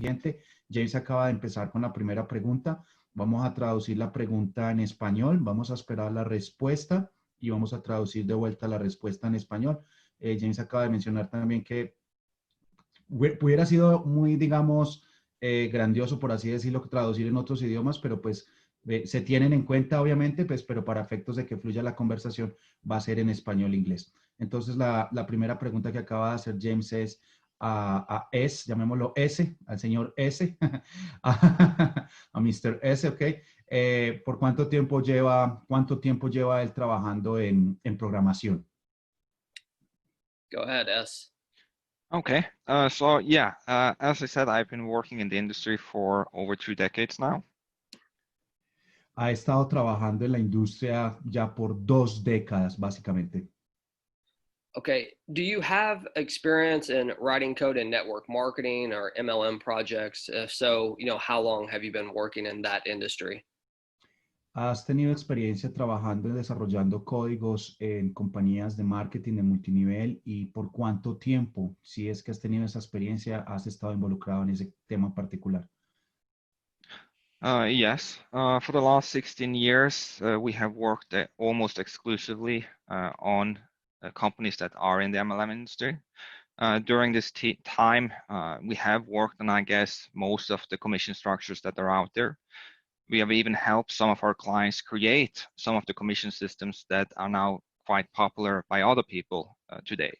siguiente. James acaba de empezar con la primera pregunta. Vamos a traducir la pregunta en español. Vamos a esperar la respuesta y vamos a traducir de vuelta la respuesta en español. James acaba de mencionar también que hubiera sido muy, digamos, grandioso, por así decirlo, traducir en otros idiomas, pero pues se tienen en cuenta, obviamente, pues, pero para efectos de que fluya la conversación va a ser en español-inglés. Entonces, la primera pregunta que acaba de hacer James es a S, llamémoslo S, al señor S, a Mr. S, ¿ok? ¿Por cuánto tiempo lleva él trabajando en programación? Go ahead, S. Okay, as I said, I've been working in the industry for over 2 decades now. Ha estado trabajando en la industria ya por 2 décadas, básicamente. Okay, do you have experience in writing code in network marketing or MLM projects? If so, how long have you been working in that industry? ¿Has tenido experiencia trabajando y desarrollando códigos en compañías de marketing de multinivel y por cuánto tiempo, si es que has tenido esa experiencia, has estado involucrado en ese tema en particular? Yes, for the last 16 years, we have worked almost exclusively on companies that are in the MLM industry. During this time, we have worked on, I guess, most of the commission structures that are out there. We have even helped some of our clients create some of the commission systems that are now quite popular by other people today.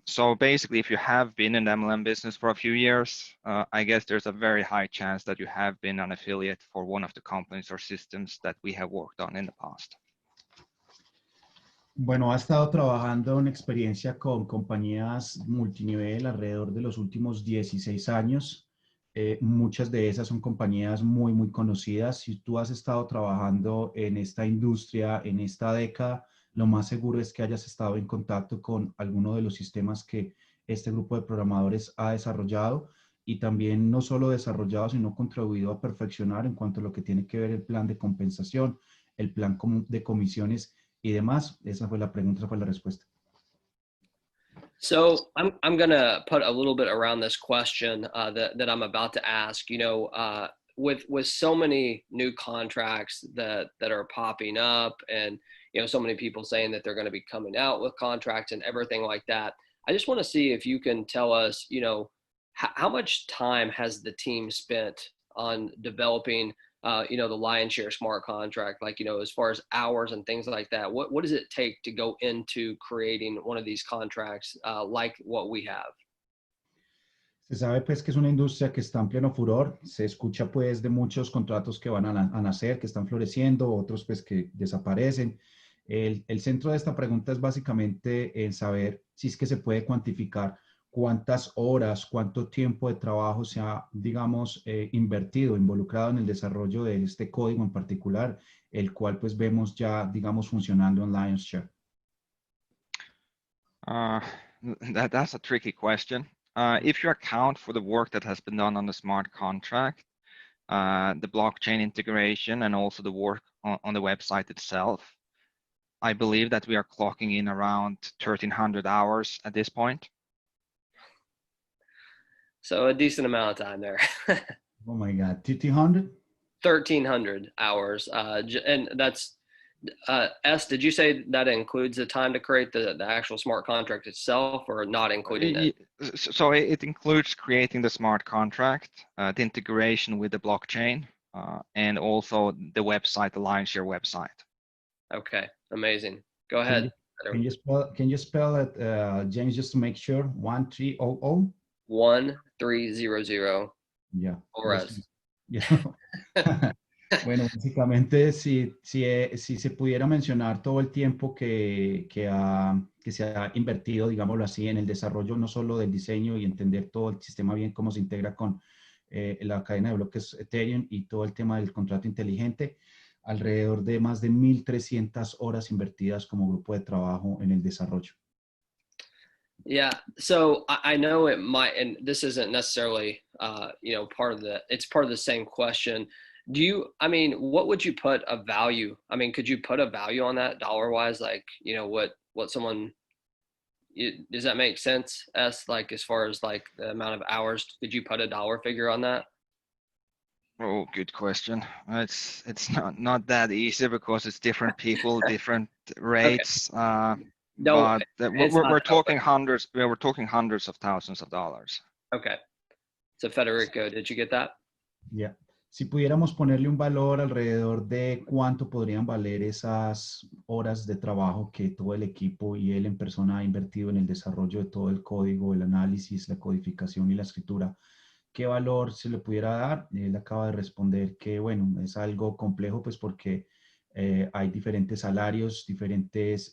So basically, if you have been in the MLM business for a few years, I guess there's a very high chance that you have been an affiliate for one of the companies or systems that we have worked on in the past. Bueno, ha estado trabajando en experiencia con compañías multinivel alrededor de los últimos 16 años. Muchas de esas son compañías muy, muy conocidas. Si tú has estado trabajando en esta industria, en esta década, lo más seguro es que hayas estado en contacto con alguno de los sistemas que este grupo de programadores ha desarrollado y también no solo desarrollado, sino contribuido a perfeccionar en cuanto a lo que tiene que ver el plan de compensación, el plan de comisiones y demás. Esa fue la pregunta, esa fue la respuesta. So I'm gonna put a little bit around this question that I'm about to ask. With so many new contracts that are popping up, and so many people saying that they're going to be coming out with contracts and everything like that. I just want to see if you can tell us, how much time has the team spent on developing the lion's share smart contract, like, as far as hours and things like that. What does it take to go into creating one of these contracts like what we have? Se sabe pues que es una industria que está en pleno furor. Se escucha pues de muchos contratos que van a nacer, que están floreciendo, otros pues que desaparecen. El centro de esta pregunta es básicamente el saber si es que se puede cuantificar cuántas horas, cuánto tiempo de trabajo se ha, digamos, invertido, involucrado en el desarrollo de este código en particular, el cual pues vemos ya, digamos, funcionando en Lion's Share. That's a tricky question. If you account for the work that has been done on the smart contract, the blockchain integration, and also the work on the website itself, I believe that we are clocking in around 1,300 hours at this point. So a decent amount of time there. Oh my God, 1,300? 1,300 hours. And that's, S, did you say that includes the time to create the actual smart contract itself, or not including it? So it includes creating the smart contract, the integration with the blockchain, and also the website, the Lionshare website. Okay, amazing. Go ahead. Can you spell it, James, just to make sure? 1300? 1300. Yeah. Or S. Yeah. Bueno, básicamente, si se pudiera mencionar todo el tiempo que se ha invertido, digámoslo así, en el desarrollo no solo del diseño y entender todo el sistema bien, cómo se integra con la cadena de bloques Ethereum y todo el tema del contrato inteligente, alrededor de más de 1,300 horas invertidas como grupo de trabajo en el desarrollo. Yeah, so I know it might, and this isn't necessarily, it's part of the same question. What would you put a value? Could you put a value on that dollar wise? Like, what someone, does that make sense? Like as far as like the amount of hours, did you put a dollar figure on that? Oh, good question. It's not that easy because it's different people, different Okay. rates. Don't, But it's not we're that open. talking hundreds. We're talking hundreds of thousands of dollars. Okay. So Federico, did you get that? Ya. Si pudiéramos ponerle un valor alrededor de cuánto podrían valer esas horas de trabajo que todo el equipo y él en persona ha invertido en el desarrollo de todo el código, el análisis, la codificación y la escritura, ¿qué valor se le pudiera dar? Él acaba de responder que, bueno, es algo complejo, pues porque hay diferentes salarios, diferentes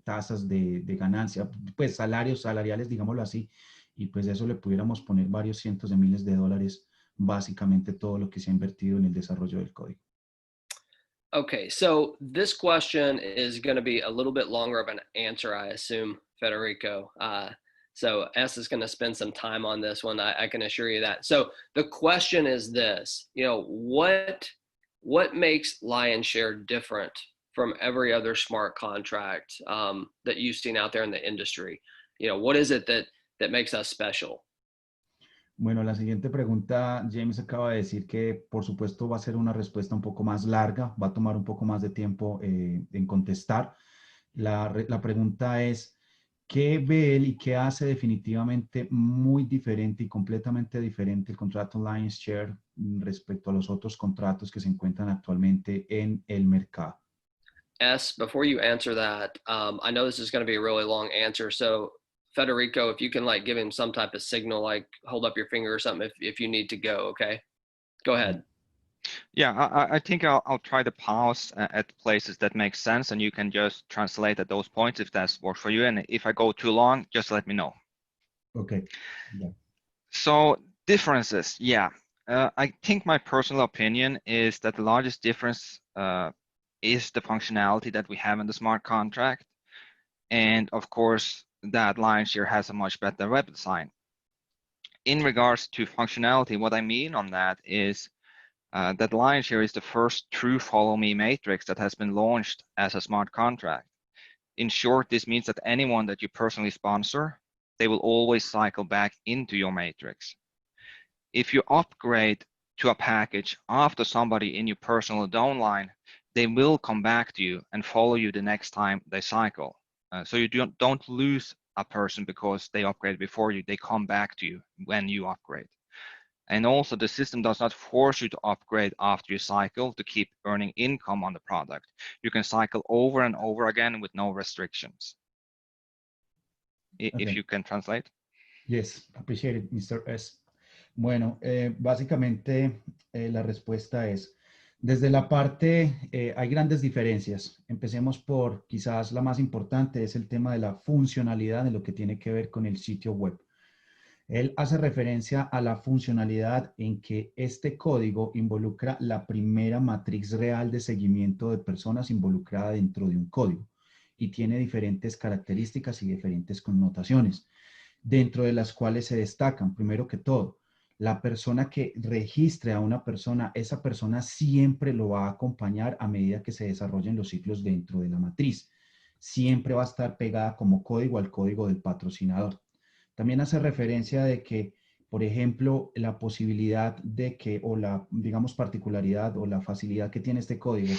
tasas de ganancia, pues salarios salariales, digámoslo así, y pues eso le pudiéramos poner varios cientos de miles de dólares, básicamente todo lo que se ha invertido en el desarrollo del código. Okay, so this question is going to be a little bit longer of an answer, I assume, Federico. So S is going to spend some time on this one. I can assure you that. So the question is this: what makes Lionshare different from every other smart contract that you've seen out there in the industry? What is it that makes us special? Bueno, la siguiente pregunta, James acaba de decir que por supuesto va a ser una respuesta un poco más larga, va a tomar un poco más de tiempo en contestar. La pregunta es, ¿qué ve él y qué hace definitivamente muy diferente y completamente diferente el contrato Lion's Share respecto a los otros contratos que se encuentran actualmente en el mercado? S, before you answer that, I know this is going to be a really long answer. So Federico, if you can like give him some type of signal, like hold up your finger or something if you need to go, okay? Go ahead. Yeah, I think I'll try to pause at places that make sense, and you can just translate at those points if that works for you. And if I go too long, just let me know. Okay. Yeah. So differences, yeah. I think my personal opinion is that the largest difference is the functionality that we have in the smart contract. And of course, that Lionshare has a much better web design. In regards to functionality, what I mean on that is that Lionshare is the first true follow me matrix that has been launched as a smart contract. In short, this means that anyone that you personally sponsor, they will always cycle back into your matrix. If you upgrade to a package after somebody in your personal downline, they will come back to you and follow you the next time they cycle. So you don't lose a person because they upgrade before you. They come back to you when you upgrade. And also the system does not force you to upgrade after you cycle to keep earning income on the product. You can cycle over and over again with no restrictions. Okay. If you can translate. Yes, appreciate it, Mr. S. Bueno, básicamente la respuesta es, desde la parte, hay grandes diferencias. Empecemos por quizás la más importante, es el tema de la funcionalidad de lo que tiene que ver con el sitio web. Él hace referencia a la funcionalidad en que este código involucra la primera matriz real de seguimiento de personas involucrada dentro de un código y tiene diferentes características y diferentes connotaciones, dentro de las cuales se destacan, primero que todo, la persona que registre a una persona, esa persona siempre lo va a acompañar a medida que se desarrollen los ciclos dentro de la matriz. Siempre va a estar pegada como código al código del patrocinador. También hace referencia de que, por ejemplo, la posibilidad de que, o la, digamos, particularidad o la facilidad que tiene este código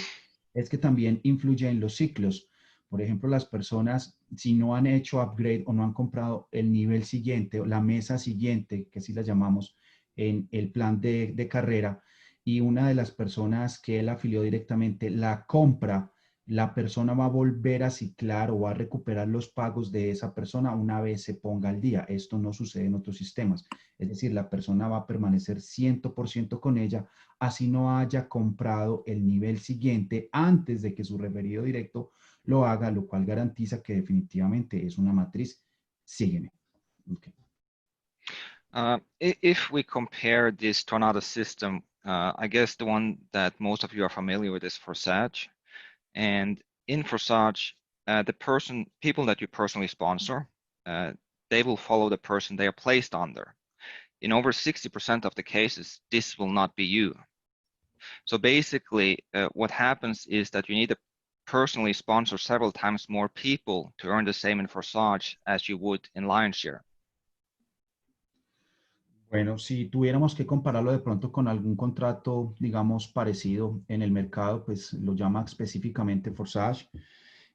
es que también influye en los ciclos. Por ejemplo, las personas, si no han hecho upgrade o no han comprado el nivel siguiente o la mesa siguiente, que así la llamamos, en el plan de carrera, y una de las personas que él afilió directamente la compra, la persona va a volver a ciclar o va a recuperar los pagos de esa persona una vez se ponga al día. Esto no sucede en otros sistemas. Es decir, la persona va a permanecer 100% con ella, así no haya comprado el nivel siguiente antes de que su referido directo lo haga, lo cual garantiza que definitivamente es una matriz. Sígueme. Okay. If we compare this to another system, I guess the one that most of you are familiar with is Forsage. And in Forsage, people that you personally sponsor, they will follow the person they are placed under. In over 60% of the cases, this will not be you. So basically, what happens is that you need personally sponsor several times more people to earn the same in Forsage as you would in Lionshare? Bueno, si tuviéramos que compararlo de pronto con algún contrato, digamos, parecido en el mercado, pues lo llama específicamente Forsage.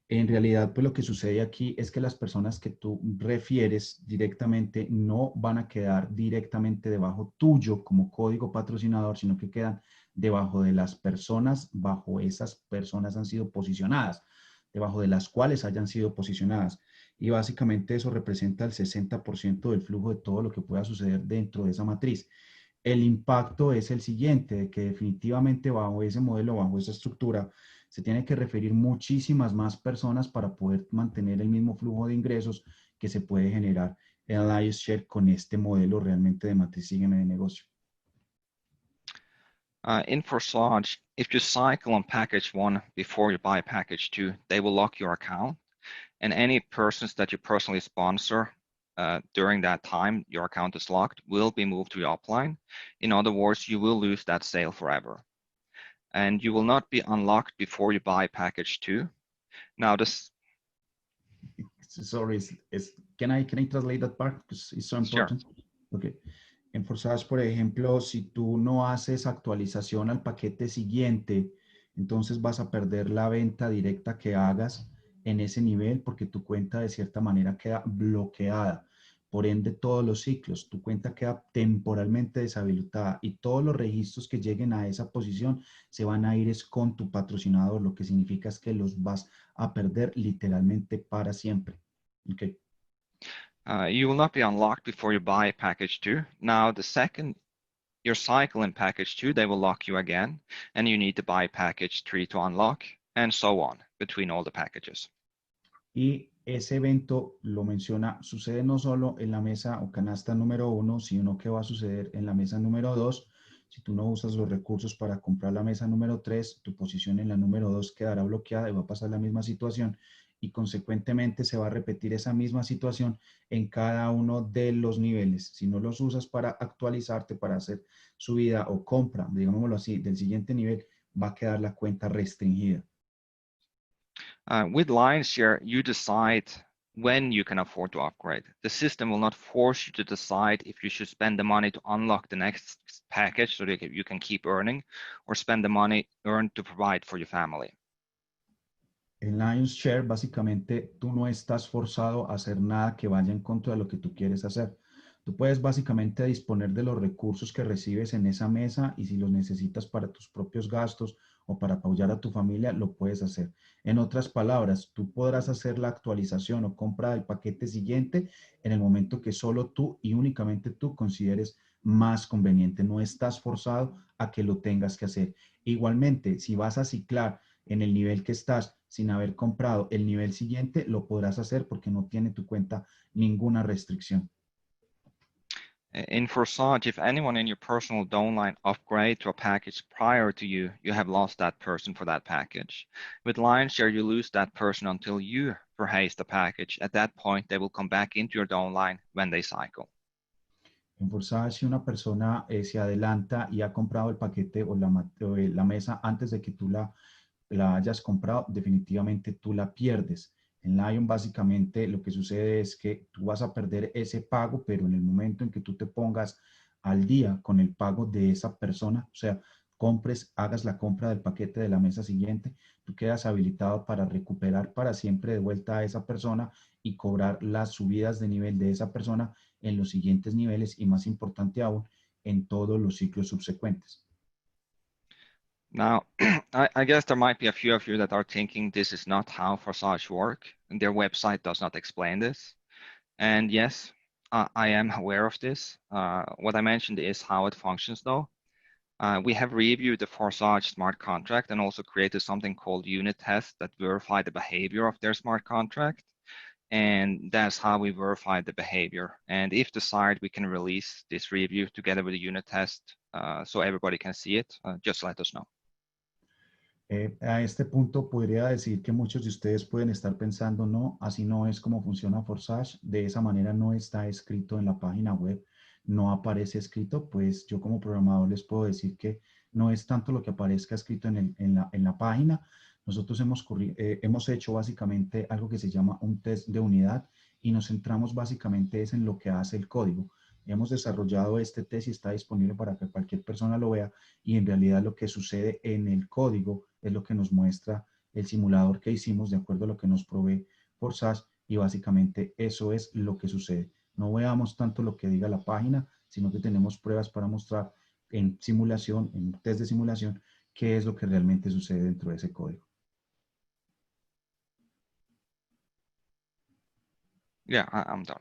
En realidad, pues lo que sucede aquí es que las personas que tú refieres directamente no van a quedar directamente debajo tuyo como código patrocinador, sino que quedan debajo de las personas, bajo esas personas han sido posicionadas, debajo de las cuales hayan sido posicionadas. Y básicamente eso representa el 60% del flujo de todo lo que pueda suceder dentro de esa matriz. El impacto es el siguiente, de que definitivamente bajo ese modelo, bajo esa estructura, se tiene que referir muchísimas más personas para poder mantener el mismo flujo de ingresos que se puede generar en Alliance Share con este modelo realmente de matriz sígueme de negocio. In Forsage, if you cycle on package 1 before you buy package 2, they will lock your account. And any persons that you personally sponsor during that time your account is locked will be moved to your upline. In other words, you will lose that sale forever. And you will not be unlocked before you buy package 2. Now this... Sorry, can I translate that part? Because it's so important. Sure. Okay. En Forsage, por ejemplo, si tú no haces actualización al paquete siguiente, entonces vas a perder la venta directa que hagas en ese nivel porque tu cuenta de cierta manera queda bloqueada. Por ende, todos los ciclos, tu cuenta queda temporalmente deshabilitada y todos los registros que lleguen a esa posición se van a ir con tu patrocinador, lo que significa es que los vas a perder literalmente para siempre. Okay. You will not be unlocked before you buy package 2. Now, the second your cycle in package 2, they will lock you again, and you need to buy package 3 to unlock, and so on between all the packages. Y ese evento lo menciona, sucede no solo en la mesa o canasta número 1, sino que va a suceder en la mesa número 2. Si tú no usas los recursos para comprar la mesa número 3, tu posición en la número 2 quedará bloqueada y va a pasar la misma situación y consecuentemente se va a repetir esa misma situación en cada uno de los niveles. Si no los usas para actualizarte, para hacer subida o compra, digámoslo así, del siguiente nivel, va a quedar la cuenta restringida. With Lionshare, you decide when you can afford to upgrade. The system will not force you to decide if you should spend the money to unlock the next package so that you can keep earning, or spend the money earned to provide for your family. En Lions Share, básicamente, tú no estás forzado a hacer nada que vaya en contra de lo que tú quieres hacer. Tú puedes básicamente disponer de los recursos que recibes en esa mesa y si los necesitas para tus propios gastos o para apoyar a tu familia, lo puedes hacer. En otras palabras, tú podrás hacer la actualización o compra del paquete siguiente en el momento que solo tú y únicamente tú consideres más conveniente. No estás forzado a que lo tengas que hacer. Igualmente, si vas a ciclar en el nivel que estás sin haber comprado el nivel siguiente, lo podrás hacer porque no tiene tu cuenta ninguna restricción. In Forsage, if anyone in your personal downline upgrade to a package prior to you, you have lost that person for that package. With Lionshare, you lose that person until you purchase the package. At that point, they will come back into your downline when they cycle. En Forsage, si una persona se adelanta y ha comprado el paquete o la mesa antes de que tú la hayas comprado, definitivamente tú la pierdes. En Lion básicamente lo que sucede es que tú vas a perder ese pago, pero en el momento en que tú te pongas al día con el pago de esa persona, o sea, hagas la compra del paquete de la mesa siguiente, tú quedas habilitado para recuperar para siempre de vuelta a esa persona y cobrar las subidas de nivel de esa persona en los siguientes niveles y más importante aún, en todos los ciclos subsecuentes. Now, I guess there might be a few of you that are thinking this is not how Forsage work, and their website does not explain this. And yes, I am aware of this. What I mentioned is how it functions though. We have reviewed the Forsage smart contract and also created something called unit tests that verify the behavior of their smart contract. And that's how we verify the behavior. And if desired, we can release this review together with the unit test so everybody can see it. Just let us know. A este punto podría decir que muchos de ustedes pueden estar pensando, no, así no es como funciona Forsage, de esa manera no está escrito en la página web, no aparece escrito, pues yo como programador les puedo decir que no es tanto lo que aparezca escrito en la página. Nosotros hemos hecho básicamente algo que se llama un test de unidad y nos centramos básicamente es en lo que hace el código. Hemos desarrollado este test y está disponible para que cualquier persona lo vea y en realidad lo que sucede en el código es lo que nos muestra el simulador que hicimos de acuerdo a lo que nos provee por SAS y básicamente eso es lo que sucede. No veamos tanto lo que diga la página, sino que tenemos pruebas para mostrar en simulación, en test de simulación, qué es lo que realmente sucede dentro de ese código. Yeah, I'm done.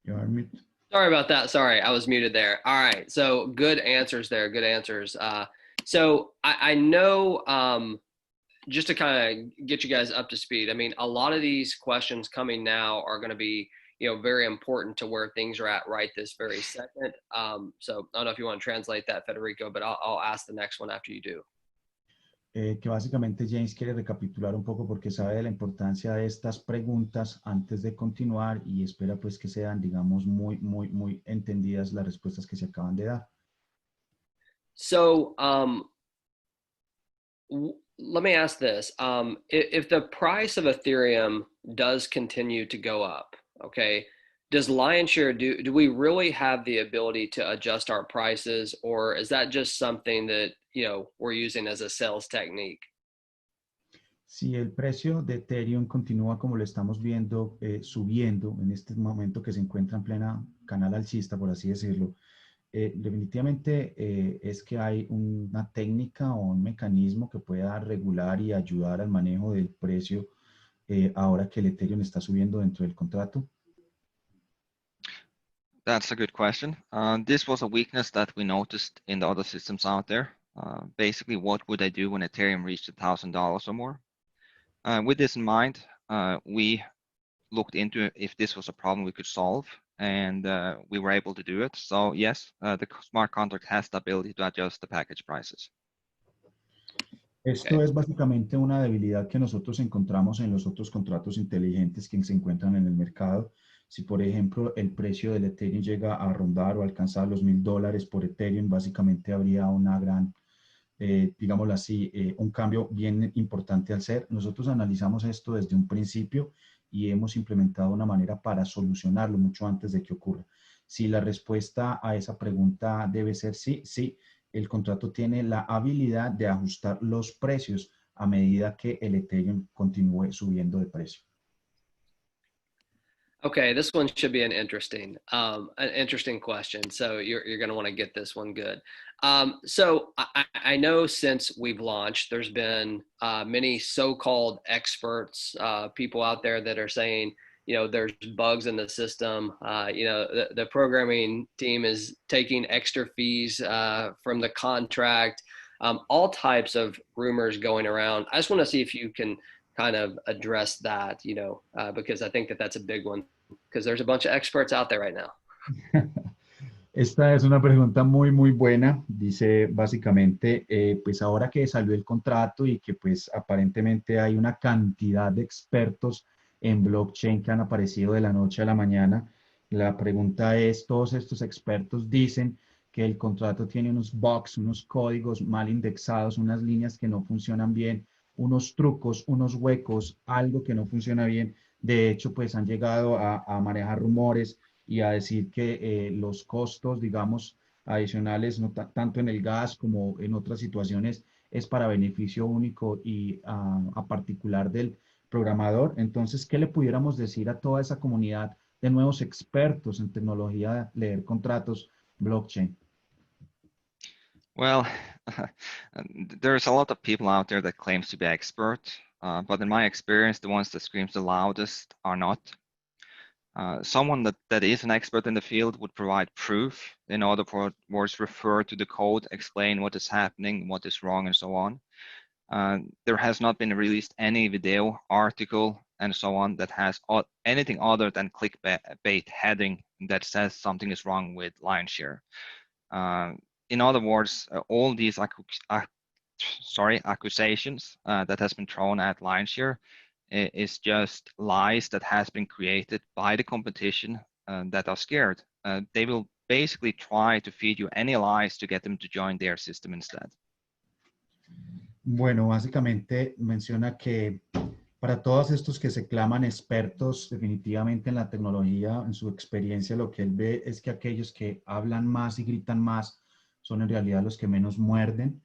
You are mute. Sorry about that. Sorry, I was muted there. All right. So good answers there. Good answers. So I know, just to kind of get you guys up to speed, I mean, a lot of these questions coming now are going to be, very important to where things are at right this very second. So I don't know if you want to translate that, Federico, but I'll ask the next one after you do. Que básicamente James quiere recapitular un poco porque sabe de la importancia de estas preguntas antes de continuar y espera pues que sean, digamos, muy entendidas las respuestas que se acaban de dar. So let me ask this. If the price of Ethereum does continue to go up, okay, does Lionshare, do we really have the ability to adjust our prices, or is that just something that, we're using as a sales technique? Si el precio de Ethereum continúa como lo estamos viendo, subiendo en este momento que se encuentra en plena canal alcista, por así decirlo, definitivamente es que hay una técnica o un mecanismo que pueda regular y ayudar al manejo del precio ahora que el Ethereum está subiendo dentro del contrato. That's a good question. This was a weakness that we noticed in the other systems out there. Basically, what would I do when Ethereum reached $1,000 or more? With this in mind, we looked into if this was a problem we could solve, and we were able to do it. So yes, the smart contract has the ability to adjust the package prices. Esto es básicamente una debilidad que nosotros encontramos en los otros contratos inteligentes que se encuentran en el mercado. Si, por ejemplo, el precio del Ethereum llega a rondar o alcanzar los $1,000 por Ethereum, básicamente habría una gran, digámoslo así, un cambio bien importante al ser. Nosotros analizamos esto desde un principio y hemos implementado una manera para solucionarlo mucho antes de que ocurra. Si la respuesta a esa pregunta debe ser sí, sí. El contrato tiene la habilidad de ajustar los precios a medida que el Ethereum continúe subiendo de precio. Okay, this one should be an interesting question. So you're going to want to get this one good. So I know since we've launched, there's been many so-called experts, people out there that are saying, there's bugs in the system. The programming team is taking extra fees from the contract. All types of rumors going around. I just want to see if you can kind of address that, because I think that that's a big one, because there's a bunch of experts out there right now. Esta es una pregunta muy buena. Dice básicamente, pues ahora que salió el contrato y que pues aparentemente hay una cantidad de expertos en blockchain que han aparecido de la noche a la mañana, la pregunta es, todos estos expertos dicen que el contrato tiene unos bugs, unos códigos mal indexados, unas líneas que no funcionan bien, unos trucos, unos huecos, algo que no funciona bien. De hecho, pues han llegado a manejar rumores y a decir que los costos, digamos, adicionales, no tanto en el gas como en otras situaciones, es para beneficio único y a particular del programador. Entonces, ¿qué le pudiéramos decir a toda esa comunidad de nuevos expertos en tecnología de leer contratos blockchain? Well, there's a lot of people out there that claims to be expert, but in my experience, the ones that screams the loudest are not. Someone that is an expert in the field would provide proof, in other words, refer to the code, explain what is happening, what is wrong, and so on. There has not been released any video, article, and so on that has anything other than clickbait heading that says something is wrong with Lionshare. In other words, all these accusations that has been thrown at Lionshare is just lies that has been created by the competition that are scared. They will basically try to feed you any lies to get them to join their system instead. Bueno, básicamente menciona que para todos estos que se claman expertos definitivamente en la tecnología, en su experiencia, lo que él ve es que aquellos que hablan más y gritan más son en realidad los que menos muerden.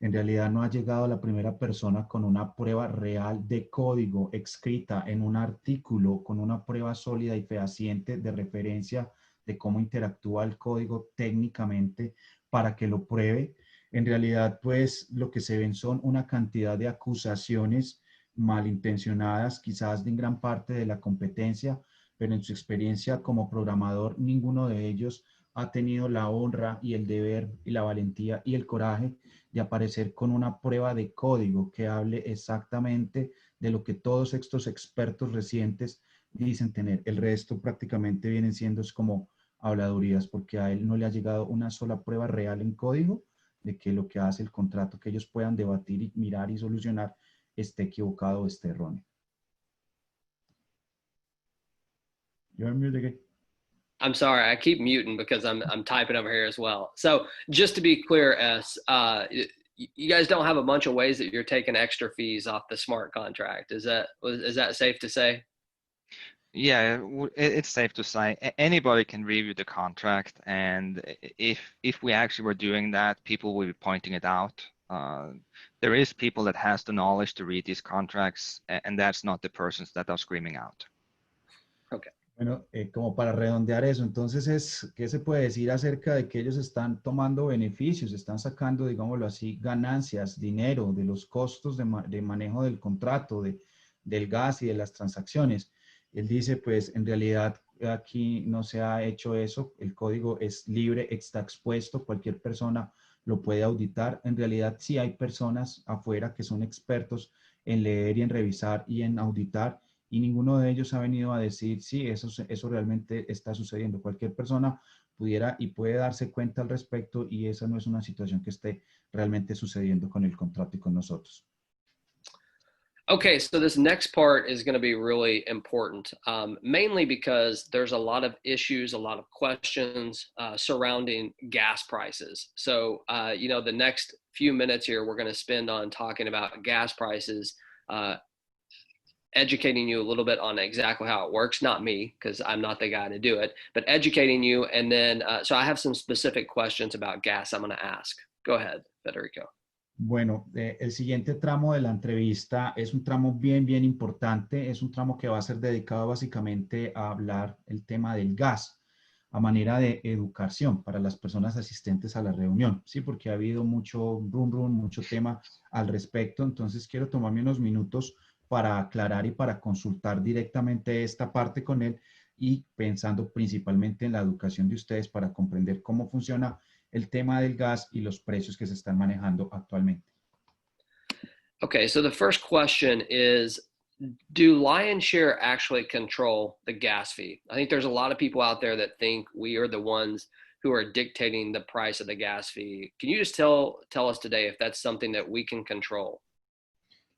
En realidad no ha llegado la primera persona con una prueba real de código escrita en un artículo, con una prueba sólida y fehaciente de referencia de cómo interactúa el código técnicamente para que lo pruebe. En realidad, pues lo que se ven son una cantidad de acusaciones malintencionadas, quizás de gran parte de la competencia, pero en su experiencia como programador, ninguno de ellos ha tenido la honra y el deber y la valentía y el coraje de aparecer con una prueba de código que hable exactamente de lo que todos estos expertos recientes dicen tener. El resto prácticamente vienen siendo es como habladurías, porque a él no le ha llegado una sola prueba real en código de que lo que hace el contrato que ellos puedan debatir y mirar y solucionar esté equivocado o esté erróneo. Yo me llegué. I'm sorry, I keep muting because I'm typing over here as well. So just to be clear, you guys don't have a bunch of ways that you're taking extra fees off the smart contract. Is that safe to say? Yeah, it's safe to say anybody can review the contract, and if we actually were doing that, people will be pointing it out. There is people that has the knowledge to read these contracts, and that's not the persons that are screaming out. Okay. Bueno, como para redondear eso, entonces, ¿qué se puede decir acerca de que ellos están tomando beneficios, están sacando, digámoslo así, ganancias, dinero de los costos de manejo del contrato, del gas y de las transacciones? Él dice, pues, en realidad aquí no se ha hecho eso, el código es libre, está expuesto, cualquier persona lo puede auditar. En realidad sí hay personas afuera que son expertos en leer y en revisar y en auditar, y ninguno de ellos ha venido a decir, sí, eso realmente está sucediendo. Cualquier persona pudiera y puede darse cuenta al respecto, y esa no es una situación que esté realmente sucediendo con el contrato y con nosotros. Okay, so this next part is going to be really important, mainly because there's a lot of issues, a lot of questions surrounding gas prices. So, the next few minutes here, we're going to spend on talking about gas prices, educating you a little bit on exactly how it works. Not me, because I'm not the guy to do it, but educating you. And then, so I have some specific questions about gas I'm going to ask. Go ahead, Federico. Bueno, el siguiente tramo de la entrevista es un tramo bien importante. Es un tramo que va a ser dedicado básicamente a hablar el tema del gas a manera de educación para las personas asistentes a la reunión. Sí, porque ha habido mucho run, mucho tema al respecto. Entonces quiero tomarme unos minutos para aclarar y para consultar directamente esta parte con él, y pensando principalmente en la educación de ustedes para comprender cómo funciona el tema del gas y los precios que se están manejando actualmente. Okay, so the first question is, do Lion Share actually control the gas fee? I think there's a lot of people out there that think we are the ones who are dictating the price of the gas fee. Can you just tell us today if that's something that we can control?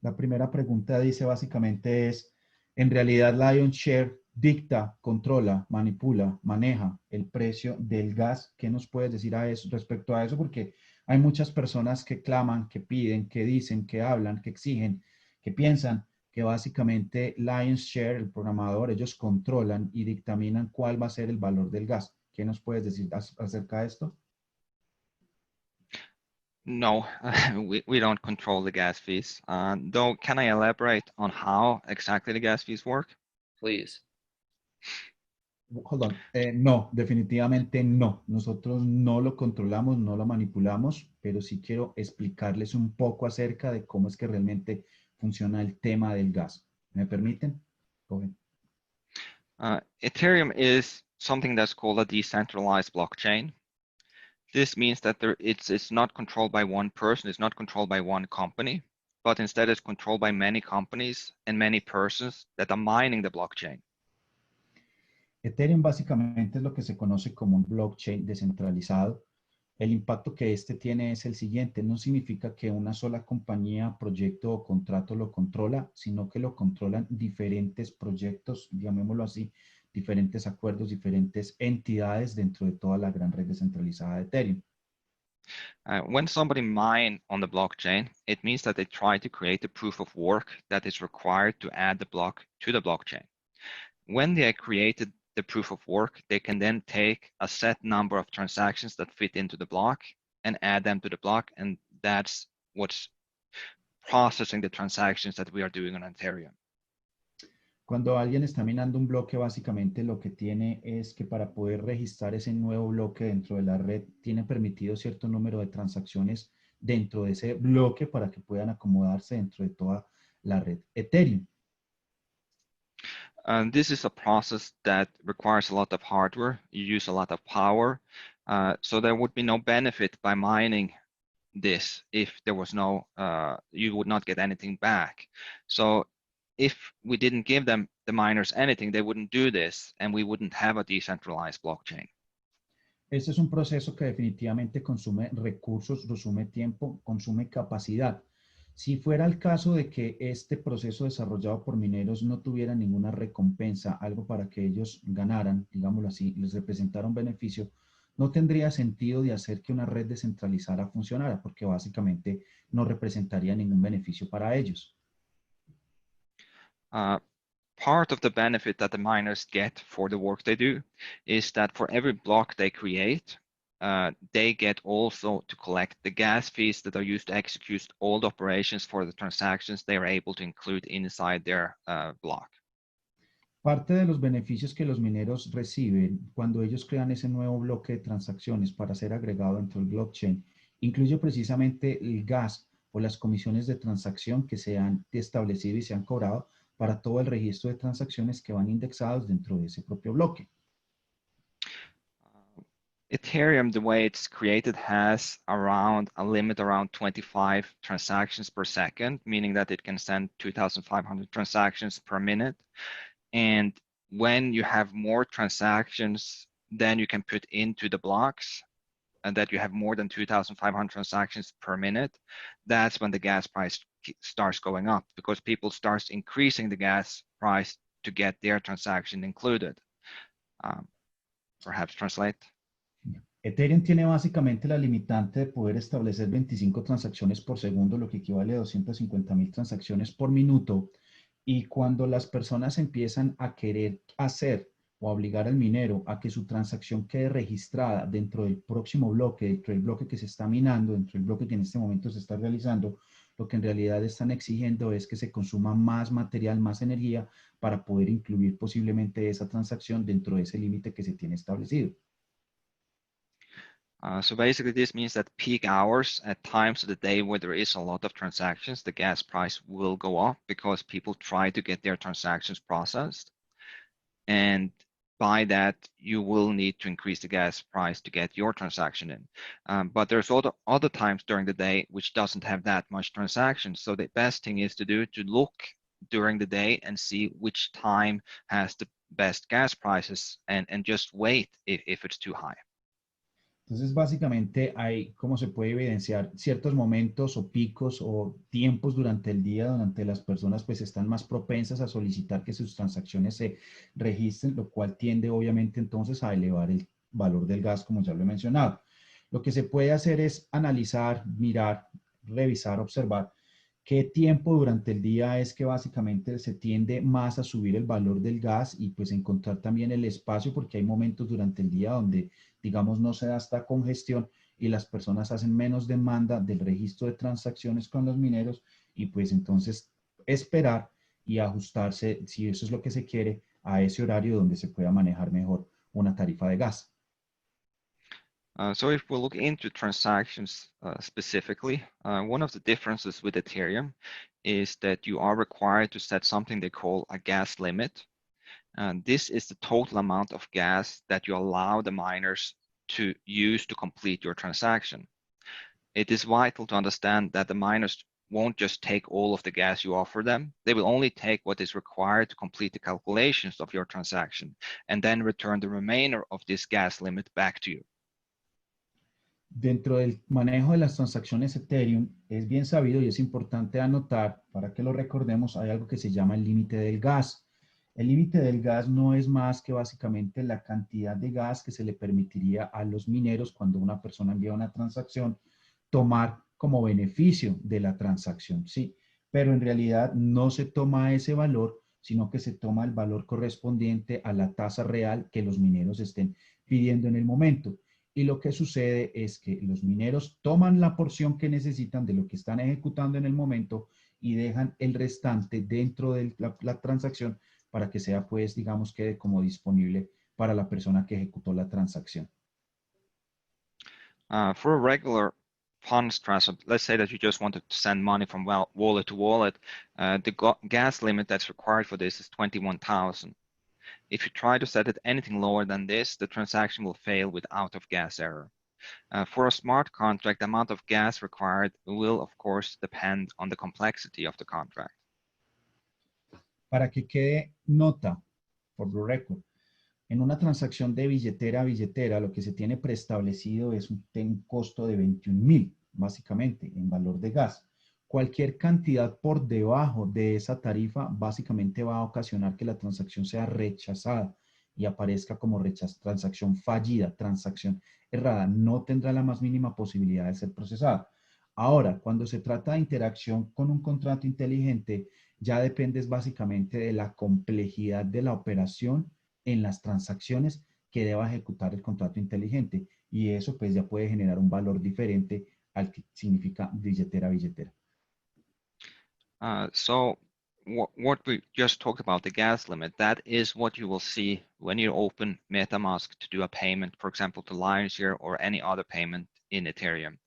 La primera pregunta dice básicamente es, ¿en realidad Lion Share dicta, controla, manipula, maneja el precio del gas? ¿Qué nos puedes decir a eso, respecto a eso? Porque hay muchas personas que claman, que piden, que dicen, que hablan, que exigen, que piensan que básicamente Lion Share, el programador, ellos controlan y dictaminan cuál va a ser el valor del gas. ¿Qué nos puedes decir acerca de esto? No, we don't control the gas fees. Though, can I elaborate on how exactly the gas fees work? Please. Hold on. No, definitivamente no. Nosotros no lo controlamos, no lo manipulamos, pero sí quiero explicarles un poco acerca de cómo es que realmente funciona el tema del gas. ¿Me permiten? Go ahead. Ethereum is something that's called a decentralized blockchain. This means that it's not controlled by one person, it's not controlled by one company, but instead it's controlled by many companies and many persons that are mining the blockchain. Ethereum básicamente es lo que se conoce como un blockchain descentralizado. El impacto que este tiene es el siguiente: no significa que una sola compañía, proyecto o contrato lo controla, sino que lo controlan diferentes proyectos, llamémoslo así, diferentes acuerdos, diferentes entidades dentro de toda la gran red descentralizada de Ethereum. When somebody mine on the blockchain, it means that they try to create a proof of work that is required to add the block to the blockchain. When they created the proof of work, they can then take a set number of transactions that fit into the block and add them to the block, and that's what's processing the transactions that we are doing on Ethereum. Cuando alguien está minando un bloque, básicamente lo que tiene es que para poder registrar ese nuevo bloque dentro de la red, tiene permitido cierto número de transacciones dentro de ese bloque para que puedan acomodarse dentro de toda la red Ethereum. This is a process that requires a lot of hardware. You use a lot of power. So there would be no benefit by mining this if there was no, you would not get anything back. So if we didn't give them, the miners, anything, they wouldn't do this, and we wouldn't have a decentralized blockchain. Este es un proceso que definitivamente consume recursos, consume tiempo, consume capacidad. Si fuera el caso de que este proceso desarrollado por mineros no tuviera ninguna recompensa, algo para que ellos ganaran, digámoslo así, les representara un beneficio, no tendría sentido de hacer que una red descentralizada funcionara, porque básicamente no representaría ningún beneficio para ellos. Part of the benefit that the miners get for the work they do is that for every block they create, they get also to collect the gas fees that are used to execute all the operations for the transactions they are able to include inside their block. Parte de los beneficios que los mineros reciben cuando ellos crean ese nuevo bloque de transacciones para ser agregado dentro del blockchain incluye precisamente el gas o las comisiones de transacción que se han establecido y se han cobrado para todo el registro de transacciones que van indexados dentro de ese propio bloque. Ethereum, the way it's created, has a limit around 25 transactions per second, meaning that it can send 2,500 transactions per minute. And when you have more transactions than you can put into the blocks, and that you have more than 2,500 transactions per minute, that's when the gas price starts going up, because people start increasing the gas price to get their transaction included. Perhaps translate. Ethereum tiene básicamente la limitante de poder establecer 25 transacciones por segundo, lo que equivale a 250,000 transacciones por minuto. Y cuando las personas empiezan a querer hacer o obligar al minero a que su transacción quede registrada dentro del próximo bloque, dentro del bloque que se está minando, dentro del bloque que en este momento se está realizando, lo que en realidad están exigiendo es que se consuma más material, más energía para poder incluir posiblemente esa transacción dentro de ese límite que se tiene establecido. So basically this means that peak hours at times of the day where there is a lot of transactions, the gas price will go up because people try to get their transactions processed. And by that, you will need to increase the gas price to get your transaction in. But there's other times during the day which doesn't have that much transactions. So the best thing is to do to look during the day and see which time has the best gas prices and just wait if it's too high. Entonces, básicamente hay, como se puede evidenciar, ciertos momentos o picos o tiempos durante el día donde las personas pues están más propensas a solicitar que sus transacciones se registren, lo cual tiende obviamente entonces a elevar el valor del gas, como ya lo he mencionado. Lo que se puede hacer es analizar, mirar, revisar, observar qué tiempo durante el día es que básicamente se tiende más a subir el valor del gas y pues encontrar también el espacio, porque hay momentos durante el día donde, digamos, no se da esta congestión y las personas hacen menos demanda del registro de transacciones con los mineros y pues entonces esperar y ajustarse, si eso es lo que se quiere, a ese horario donde se pueda manejar mejor una tarifa de gas. So if we look into transactions specifically, one of the differences with Ethereum is that you are required to set something they call a gas limit. And this is the total amount of gas that you allow the miners to use to complete your transaction. It is vital to understand that the miners won't just take all of the gas you offer them. They will only take what is required to complete the calculations of your transaction and then return the remainder of this gas limit back to you. Dentro del manejo de las transacciones Ethereum, es bien sabido y es importante anotar, para que lo recordemos, hay algo que se llama el límite del gas. El límite del gas no es más que básicamente la cantidad de gas que se le permitiría a los mineros cuando una persona envía una transacción tomar como beneficio de la transacción, ¿sí? Pero en realidad no se toma ese valor, sino que se toma el valor correspondiente a la tasa real que los mineros estén pidiendo en el momento. Y lo que sucede es que los mineros toman la porción que necesitan de lo que están ejecutando en el momento y dejan el restante dentro de la transacción para que sea, pues, digamos, quede como disponible para la persona que ejecutó la transacción. For a regular funds transfer, let's say that you just wanted to send money from wallet to wallet, the gas limit that's required for this is 21,000. If you try to set it anything lower than this, the transaction will fail with out of gas error. For a smart contract, the amount of gas required will, of course, depend on the complexity of the contract. Para que quede nota, por the record, en una transacción de billetera a billetera, lo que se tiene preestablecido es un costo de 21.000, básicamente, en valor de gas. Cualquier cantidad por debajo de esa tarifa, básicamente va a ocasionar que la transacción sea rechazada y aparezca como transacción fallida, transacción errada. No tendrá la más mínima posibilidad de ser procesada. Ahora, cuando se trata de interacción con un contrato inteligente, ya depende básicamente de la complejidad de la operación en las transacciones que deba ejecutar el contrato inteligente. Y eso pues ya puede generar un valor diferente al que significa billetera a billetera. So what we just talked about, the gas limit, that is what you will see when you open MetaMask to do a payment, for example, to Lionshare or any other payment in Ethereum.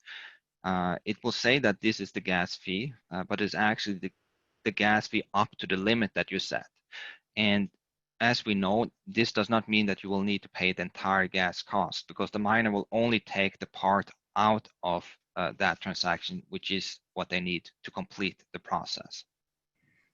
It will say that this is the gas fee, but it's actually the gas fee up to the limit that you set. And as we know, this does not mean that you will need to pay the entire gas cost because the miner will only take the part out of that transaction, which is what they need to complete the process.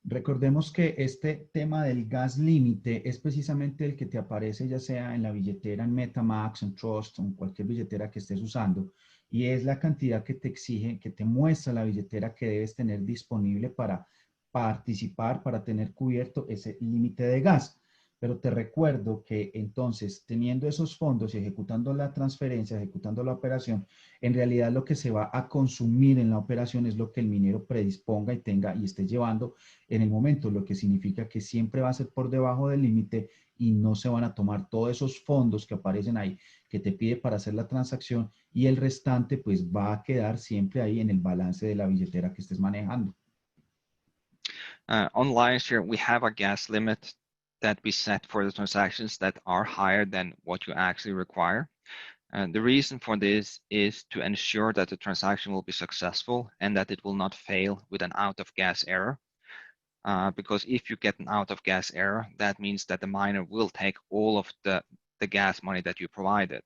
Recordemos que este tema del gas límite es precisamente el que te aparece ya sea en la billetera, en MetaMask, en Trust, en cualquier billetera que estés usando, y es la cantidad que te exige, que te muestra la billetera que debes tener disponible para participar, para tener cubierto ese límite de gas. Pero te recuerdo que entonces, teniendo esos fondos y ejecutando la transferencia, ejecutando la operación, en realidad lo que se va a consumir en la operación es lo que el minero predisponga y tenga y esté llevando en el momento, lo que significa que siempre va a ser por debajo del límite y no se van a tomar todos esos fondos que aparecen ahí que te pide para hacer la transacción y el restante pues va a quedar siempre ahí en el balance de la billetera que estés manejando. On Lionshare, we have a gas limit that we set for the transactions that are higher than what you actually require. And the reason for this is to ensure that the transaction will be successful and that it will not fail with an out of gas error. Because if you get an out of gas error, that means that the miner will take all of the gas money that you provided.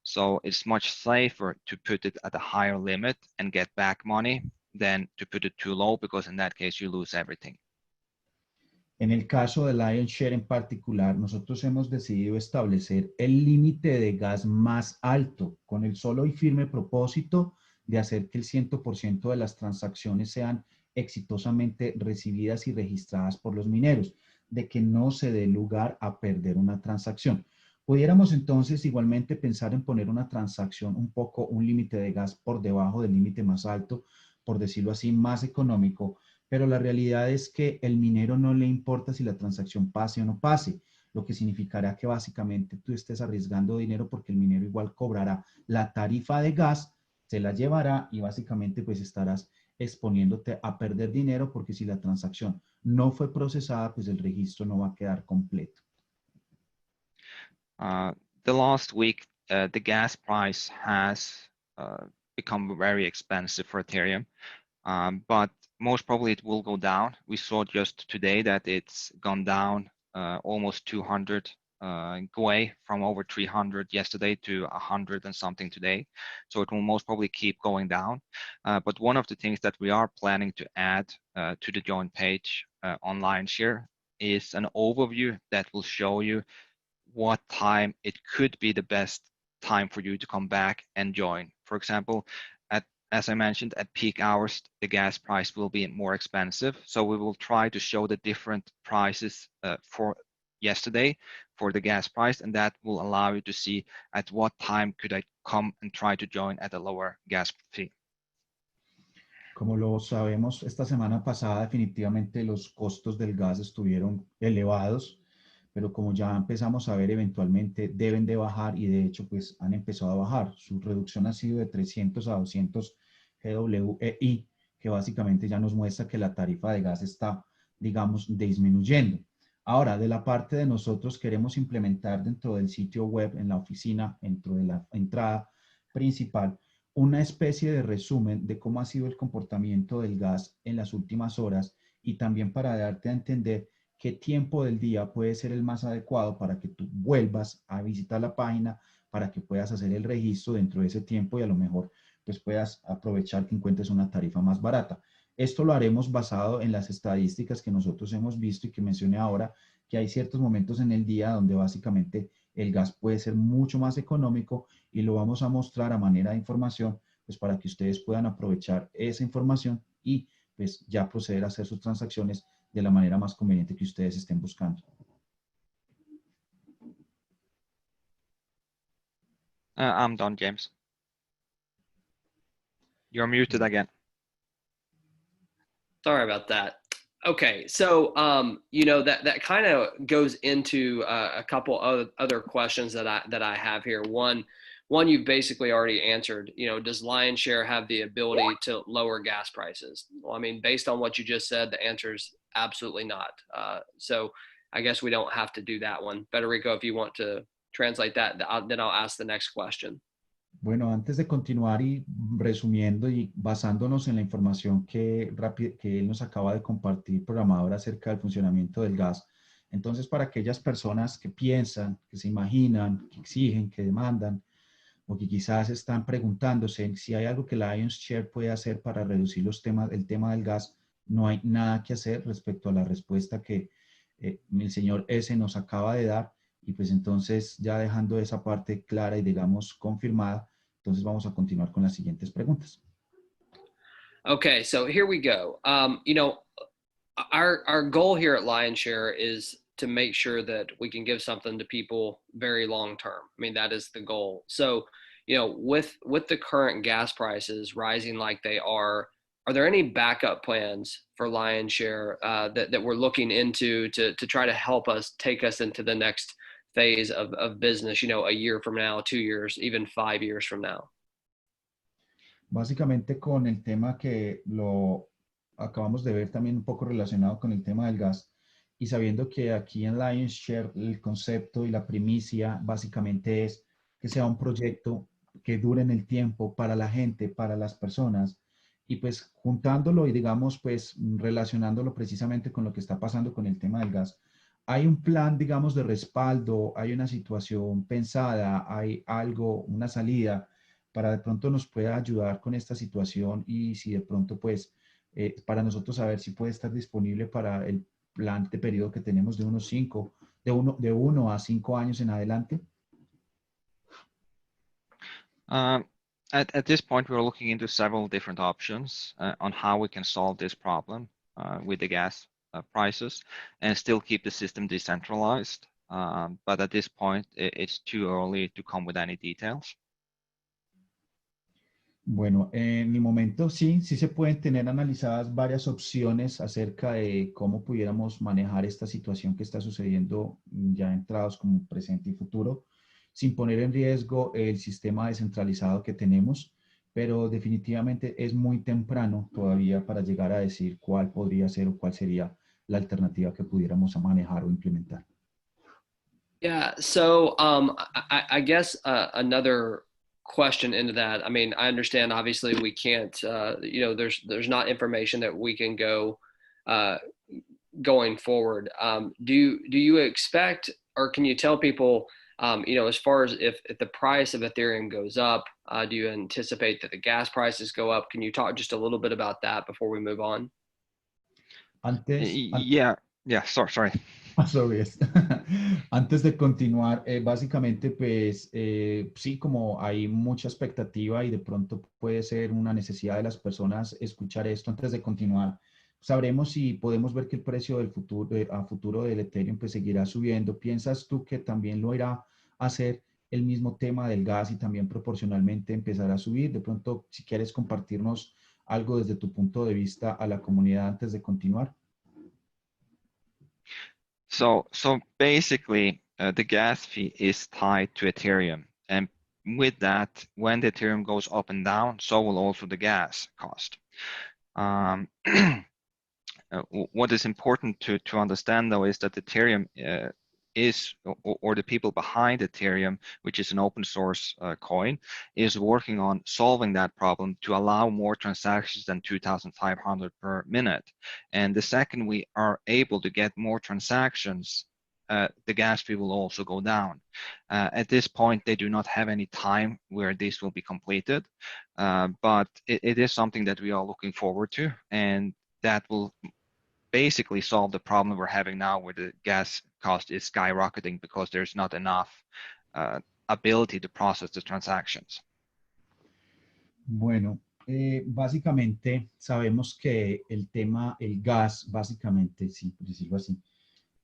So it's much safer to put it at a higher limit and get back money than to put it too low, because in that case you lose everything. En el caso de Lionshare en particular, nosotros hemos decidido establecer el límite de gas más alto con el solo y firme propósito de hacer que el 100% de las transacciones sean exitosamente recibidas y registradas por los mineros, de que no se dé lugar a perder una transacción. Pudiéramos entonces igualmente pensar en poner una transacción un límite de gas por debajo del límite más alto, por decirlo así, más económico, pero la realidad es que el minero no le importa si la transacción pase o no pase, lo que significará que básicamente tú estés arriesgando dinero porque el minero igual cobrará la tarifa de gas, se la llevará y básicamente pues estarás exponiéndote a perder dinero porque si la transacción no fue procesada, pues el registro no va a quedar completo. The last week, the gas price has become very expensive for Ethereum, but most probably it will go down. We saw just today that it's gone down almost 200 away from over 300 yesterday to 100 and something today. So it will most probably keep going down. But one of the things that we are planning to add to the join page on Lionshare is an overview that will show you what time it could be the best time for you to come back and join. For example, as I mentioned, at peak hours, the gas price will be more expensive. So we will try to show the different prices for yesterday for the gas price, and that will allow you to see at what time could I come and try to join at a lower gas fee. Como lo sabemos, esta semana pasada definitivamente los costos del gas estuvieron elevados, pero como ya empezamos a ver, eventualmente deben de bajar y de hecho pues han empezado a bajar. Su reducción ha sido de 300 a 200 GWI, que básicamente ya nos muestra que la tarifa de gas está, digamos, disminuyendo. Ahora, de la parte de nosotros queremos implementar dentro del sitio web, en la oficina, dentro de la entrada principal, una especie de resumen de cómo ha sido el comportamiento del gas en las últimas horas y también para darte a entender qué tiempo del día puede ser el más adecuado para que tú vuelvas a visitar la página, para que puedas hacer el registro dentro de ese tiempo y a lo mejor pues puedas aprovechar que encuentres una tarifa más barata. Esto lo haremos basado en las estadísticas que nosotros hemos visto y que mencioné ahora, que hay ciertos momentos en el día donde básicamente el gas puede ser mucho más económico y lo vamos a mostrar a manera de información, pues para que ustedes puedan aprovechar esa información y pues ya proceder a hacer sus transacciones de la manera más conveniente que ustedes estén buscando. I'm done, James. You're muted again. Sorry about that. Okay, so you know that kind of goes into a couple other questions that I have here. One you've basically already answered. You know, does Lionshare have the ability to lower gas prices? Well, I mean, based on what you just said, the answer is absolutely not. So I guess we don't have to do that one. Federico, if you want to translate that, then I'll ask the next question. Bueno, antes de continuar y resumiendo y basándonos en la información que él nos acaba de compartir, programador, acerca del funcionamiento del gas, entonces para aquellas personas que piensan, que se imaginan, que exigen, que demandan, o que quizás están preguntándose si hay algo que Lionshare puede hacer para reducir el tema del gas, no hay nada que hacer respecto a la respuesta que el señor S nos acaba de dar. Y pues entonces, ya dejando esa parte clara y digamos confirmada, entonces vamos a continuar con las siguientes preguntas. Okay, so here we go. You know, our goal here at Lionshare is to make sure that we can give something to people very long term. I mean, that is the goal. So, you know, with the current gas prices rising like they are there any backup plans for Lionshare that we're looking into to try to help us take us into the next phase of business, you know, a year from now, 2 years, even 5 years from now? Básicamente con el tema que lo acabamos de ver también un poco relacionado con el tema del gas y sabiendo que aquí en Lionshare el concepto y la primicia básicamente es que sea un proyecto que dure en el tiempo para la gente, para las personas y pues juntándolo y digamos pues relacionándolo precisamente con lo que está pasando con el tema del gas. Hay un plan, digamos, de respaldo, hay una situación pensada, hay algo, una salida para de pronto nos pueda ayudar con esta situación y si de pronto pues para nosotros saber si puede estar disponible para el plan de periodo que tenemos de de 1 a 5 años en adelante. At this point, we're looking into several different options on how we can solve this problem with the gas prices and still keep the system decentralized. But at this point, it's too early to come with any details. Bueno, en mi momento sí se pueden tener analizadas varias opciones acerca de cómo pudiéramos manejar esta situación que está sucediendo ya entrados como presente y futuro, sin poner en riesgo el sistema descentralizado que tenemos, pero definitivamente es muy temprano todavía para llegar a decir cuál podría ser o cuál sería la alternativa que pudiéramos manejar o implementar. Yeah, so I guess another question into that. I mean, I understand obviously we can't, you know, there's not information that we can go going forward. Do you expect, or can you tell people, you know, as far as if the price of Ethereum goes up, do you anticipate that the gas prices go up? Can you talk just a little bit about that before we move on? Sorry. Antes de continuar, básicamente, pues sí, como hay mucha expectativa y de pronto puede ser una necesidad de las personas escuchar esto antes de continuar, sabremos si podemos ver que el precio del futuro, a futuro del Ethereum pues seguirá subiendo. ¿Piensas tú que también lo irá a hacer el mismo tema del gas y también proporcionalmente empezará a subir? De pronto, si quieres compartirnos algo desde tu punto de vista a la comunidad antes de continuar. So basically, the gas fee is tied to Ethereum, and with that, when the Ethereum goes up and down, so will also the gas cost. What is important to understand, though, is that Ethereum is, or the people behind Ethereum, which is an open source coin, is working on solving that problem to allow more transactions than 2,500 per minute. And the second we are able to get more transactions, the gas fee will also go down. At this point, they do not have any time where this will be completed, but it is something that we are looking forward to, and that will basically solve the problem we're having now where the gas cost is skyrocketing because there's not enough ability to process the transactions. Bueno, básicamente sabemos que el tema, el gas, básicamente, sí, por decirlo así,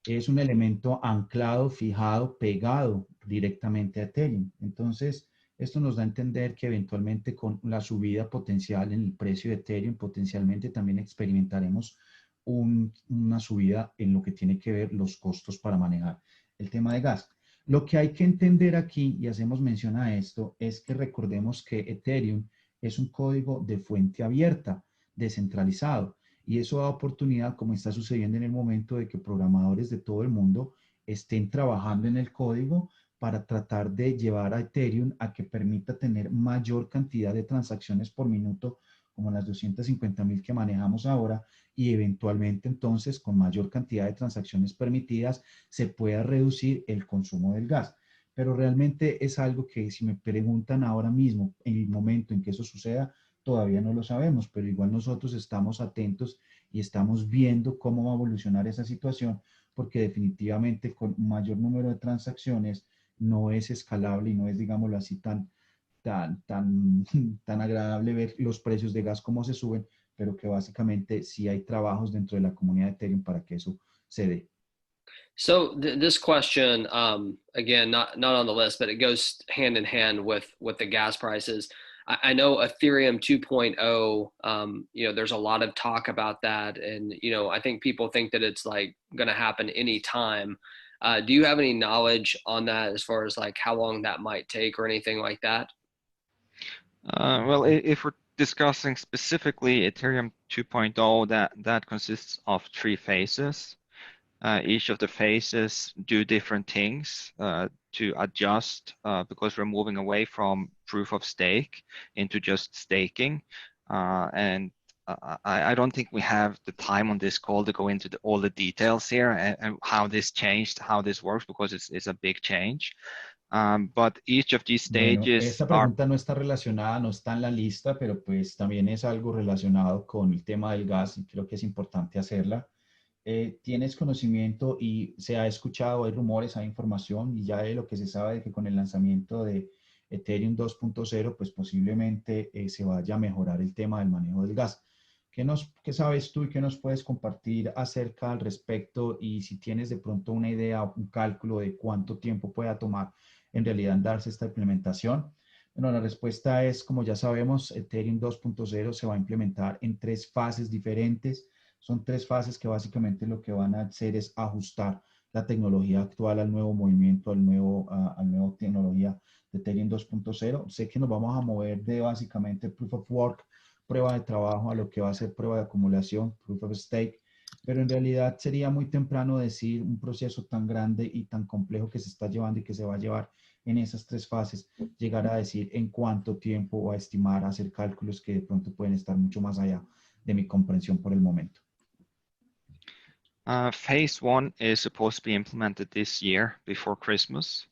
es un elemento anclado, fijado, pegado directamente a Ethereum. Entonces, esto nos da a entender que eventualmente con la subida potencial en el precio de Ethereum, potencialmente también experimentaremos una subida en lo que tiene que ver los costos para manejar el tema de gas. Lo que hay que entender aquí, y hacemos mención a esto, es que recordemos que Ethereum es un código de fuente abierta, descentralizado. Y eso da oportunidad, como está sucediendo en el momento, de que programadores de todo el mundo estén trabajando en el código para tratar de llevar a Ethereum a que permita tener mayor cantidad de transacciones por minuto, como las 250.000 que manejamos ahora, y eventualmente entonces con mayor cantidad de transacciones permitidas se pueda reducir el consumo del gas. Pero realmente es algo que si me preguntan ahora mismo, en el momento en que eso suceda, todavía no lo sabemos, pero igual nosotros estamos atentos y estamos viendo cómo va a evolucionar esa situación, porque definitivamente con mayor número de transacciones no es escalable y no es, digámoslo así, tan agradable ver los precios de gas cómo se suben, pero que básicamente sí hay trabajos dentro de la comunidad de Ethereum para que eso se dé. So this question, again, not on the list, but it goes hand in hand with the gas prices. I know Ethereum 2.0, there's a lot of talk about that. And, I think people think that it's like going to happen anytime. Do you have any knowledge on that as far as like how long that might take or anything like that? Well, if we're discussing specifically Ethereum 2.0, that consists of 3 phases. Each of the phases do different things to adjust because we're moving away from proof of stake into just staking. And I don't think we have the time on this call to go into all the details here and how this changed, how this works, because it's a big change. But each of these Bueno, stages esta are... pregunta no está relacionada, no está en la lista, pero pues también es algo relacionado con el tema del gas y creo que es importante hacerla. ¿Tienes conocimiento y se ha escuchado, hay rumores, hay información y ya de lo que se sabe de que con el lanzamiento de Ethereum 2.0 pues posiblemente se vaya a mejorar el tema del manejo del gas? ¿Qué sabes tú y qué nos puedes compartir acerca al respecto? Y si tienes de pronto una idea o un cálculo de cuánto tiempo pueda tomar en realidad darse esta implementación. Bueno, la respuesta es, como ya sabemos, Ethereum 2.0 se va a implementar en 3 fases diferentes. Son 3 fases que básicamente lo que van a hacer es ajustar la tecnología actual al nuevo movimiento, al nuevo tecnología de Ethereum 2.0. Sé que nos vamos a mover de básicamente Proof of Work, prueba de trabajo, a lo que va a ser prueba de acumulación, Proof of Stake. Pero en realidad sería muy temprano decir un proceso tan grande y tan complejo que se está llevando y que se va a llevar en esas 3 fases, llegar a decir en cuánto tiempo o a estimar, hacer cálculos que de pronto pueden estar mucho más allá de mi comprensión por el momento. Phase 1 is supposed to be implemented this year before Christmas.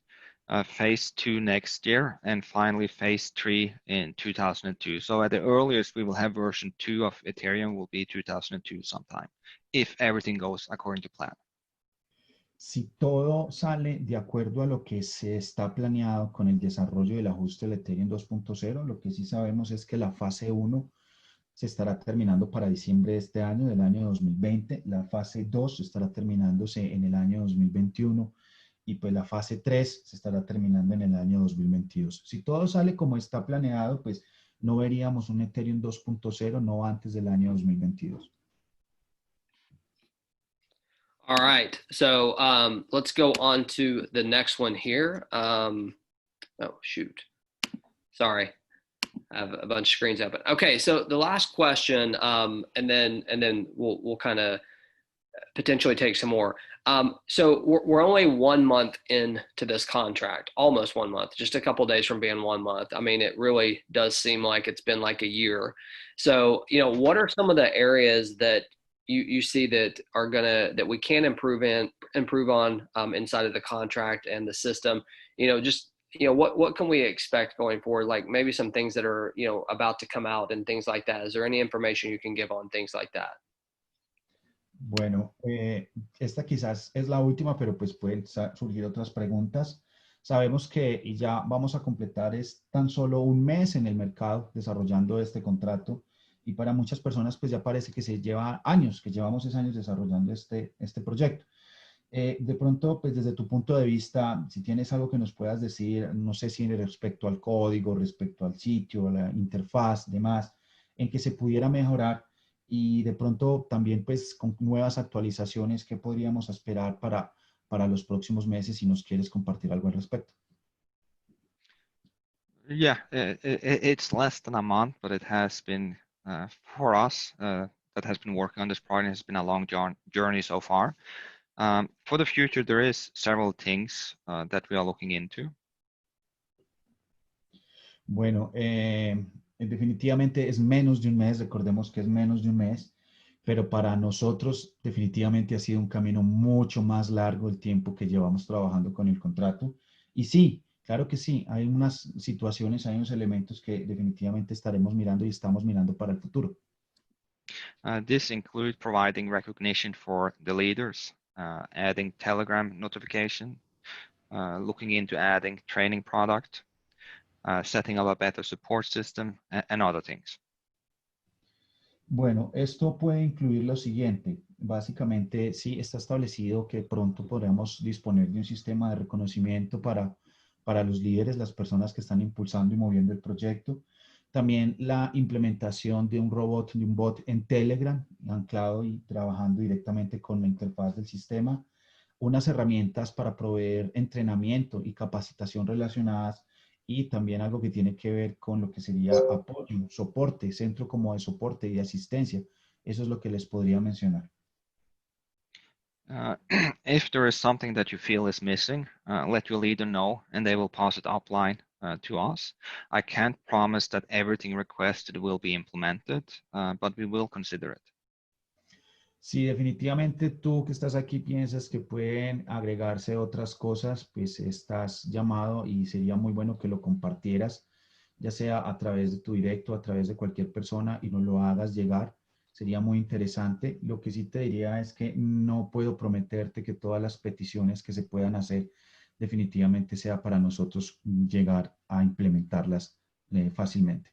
Phase 2 next year, and finally phase 3 in 2002. So at the earliest we will have version 2 of Ethereum will be 2002 sometime, if everything goes according to plan. Si todo sale de acuerdo a lo que se está planeado con el desarrollo del ajuste del Ethereum 2.0, lo que sí sabemos es que la fase 1 se estará terminando para diciembre de este año, del año 2020. La fase 2 estará terminándose en el año 2021 y pues la fase 3 se estará terminando en el año 2022. Si todo sale como está planeado, pues no veríamos un Ethereum 2.0 no antes del año 2022. All right, so let's go on to the next one here. Oh, shoot. Sorry. I have a bunch of screens open. Okay, so the last question, and then we'll kind of potentially take some more. So we're only 1 month into this contract, almost 1 month, just a couple days from being 1 month. I mean, it really does seem like it's been like a year. So, what are some of the areas that you see that are that we can improve on inside of the contract and the system? Just what can we expect going forward? Like maybe some things that are about to come out and things like that. Is there any information you can give on things like that? Bueno, esta quizás es la última, pero pues pueden surgir otras preguntas. Sabemos que ya vamos a completar es tan solo un mes en el mercado desarrollando este contrato y para muchas personas pues ya parece que se lleva años, que llevamos 6 años desarrollando este proyecto. De pronto, pues desde tu punto de vista, si tienes algo que nos puedas decir, no sé si respecto al código, respecto al sitio, a la interfaz, demás, en que se pudiera mejorar y de pronto también pues con nuevas actualizaciones, ¿qué podríamos esperar para los próximos meses si nos quieres compartir algo al respecto? Yeah, it's less than a month, but it has been for us that has been working on this project has been a long journey so far. For the future, there is several things that we are looking into. Bueno, definitivamente es menos de un mes, recordemos que es menos de un mes, pero para nosotros definitivamente ha sido un camino mucho más largo el tiempo que llevamos trabajando con el contrato. Y sí, claro que sí, hay unas situaciones, hay unos elementos que definitivamente estaremos mirando y estamos mirando para el futuro. This includes providing recognition for the leaders, adding Telegram notification, looking into adding training product, setting up a better support system, and other things. Bueno, esto puede incluir lo siguiente. Básicamente, sí está establecido que pronto podremos disponer de un sistema de reconocimiento para los líderes, las personas que están impulsando y moviendo el proyecto. También la implementación de un robot, de un bot en Telegram, anclado y trabajando directamente con la interfaz del sistema. Unas herramientas para proveer entrenamiento y capacitación relacionadas y también algo que tiene que ver con lo que sería apoyo, soporte, centro como de soporte y de asistencia. Eso es lo que les podría mencionar. If there is something that you feel is missing, let your leader know and they will pass it upline to us. I can't promise that everything requested will be implemented, but we will consider it. Si definitivamente tú que estás aquí piensas que pueden agregarse otras cosas, pues estás llamado y sería muy bueno que lo compartieras, ya sea a través de tu directo, a través de cualquier persona y nos lo hagas llegar. Sería muy interesante. Lo que sí te diría es que no puedo prometerte que todas las peticiones que se puedan hacer definitivamente sea para nosotros llegar a implementarlas fácilmente.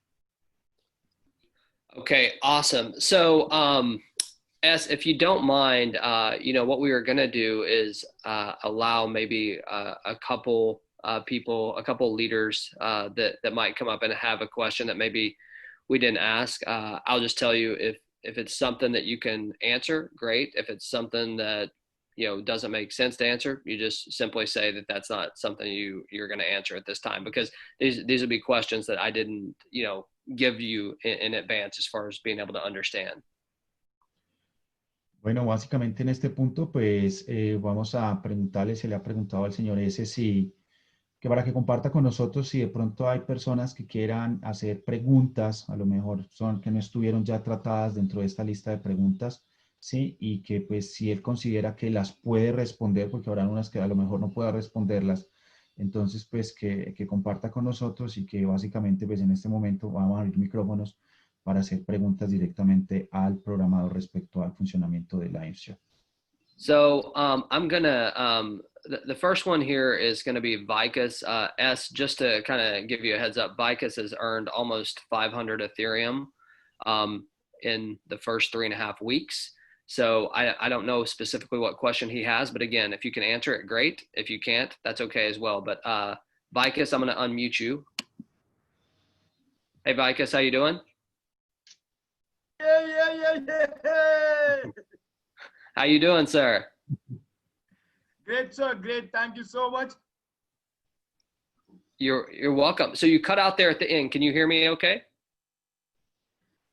Okay, awesome. So, if you don't mind, what we were going to do is allow maybe a couple people, a couple leaders that might come up and have a question that maybe we didn't ask. I'll just tell you if it's something that you can answer, great. If it's something that doesn't make sense to answer, you just simply say that that's not something you're going to answer at this time, because these would be questions that I didn't give you in advance as far as being able to understand. Bueno, básicamente en este punto, pues vamos a preguntarle, se le ha preguntado al señor S que para que comparta con nosotros si de pronto hay personas que quieran hacer preguntas, a lo mejor son que no estuvieron ya tratadas dentro de esta lista de preguntas, ¿sí? Y que pues si él considera que las puede responder, porque habrá unas que a lo mejor no pueda responderlas, entonces pues que comparta con nosotros y que básicamente pues en este momento vamos a abrir micrófonos para hacer preguntas directamente al programador respecto al funcionamiento de la INSHOT. So I'm gonna the first one here is going to be Vicus S. Just to kind of give you a heads up, Vicus has earned almost 500 Ethereum. in the first 3.5 weeks. So I don't know specifically what question he has, but again, if you can answer it, great. If you can't, that's okay as well. But Vicus, I'm going to unmute you. Hey, Vicus, how you doing? Yeah. How you doing, sir? Great, sir. Great. Thank you so much. You're welcome. So you cut out there at the end. Can you hear me okay?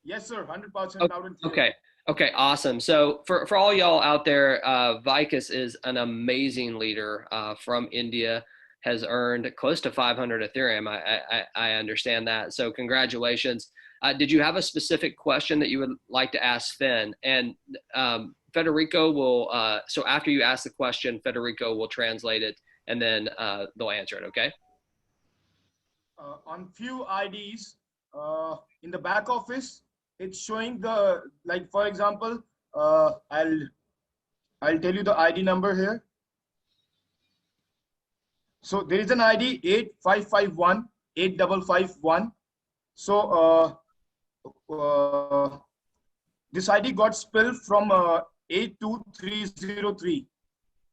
Yes, sir. 100% loud and clear. Okay, awesome. So for all y'all out there, Vicus is an amazing leader from India, has earned close to 500 Ethereum. I understand that. So congratulations. Did you have a specific question that you would like to ask Finn? And Federico will, so after you ask the question, Federico will translate it and then they'll answer it, okay? On few IDs in the back office, it's showing the, like, for example, I'll tell you the ID number here. So there is an ID 8551 8551. So this ID got spilled from 82303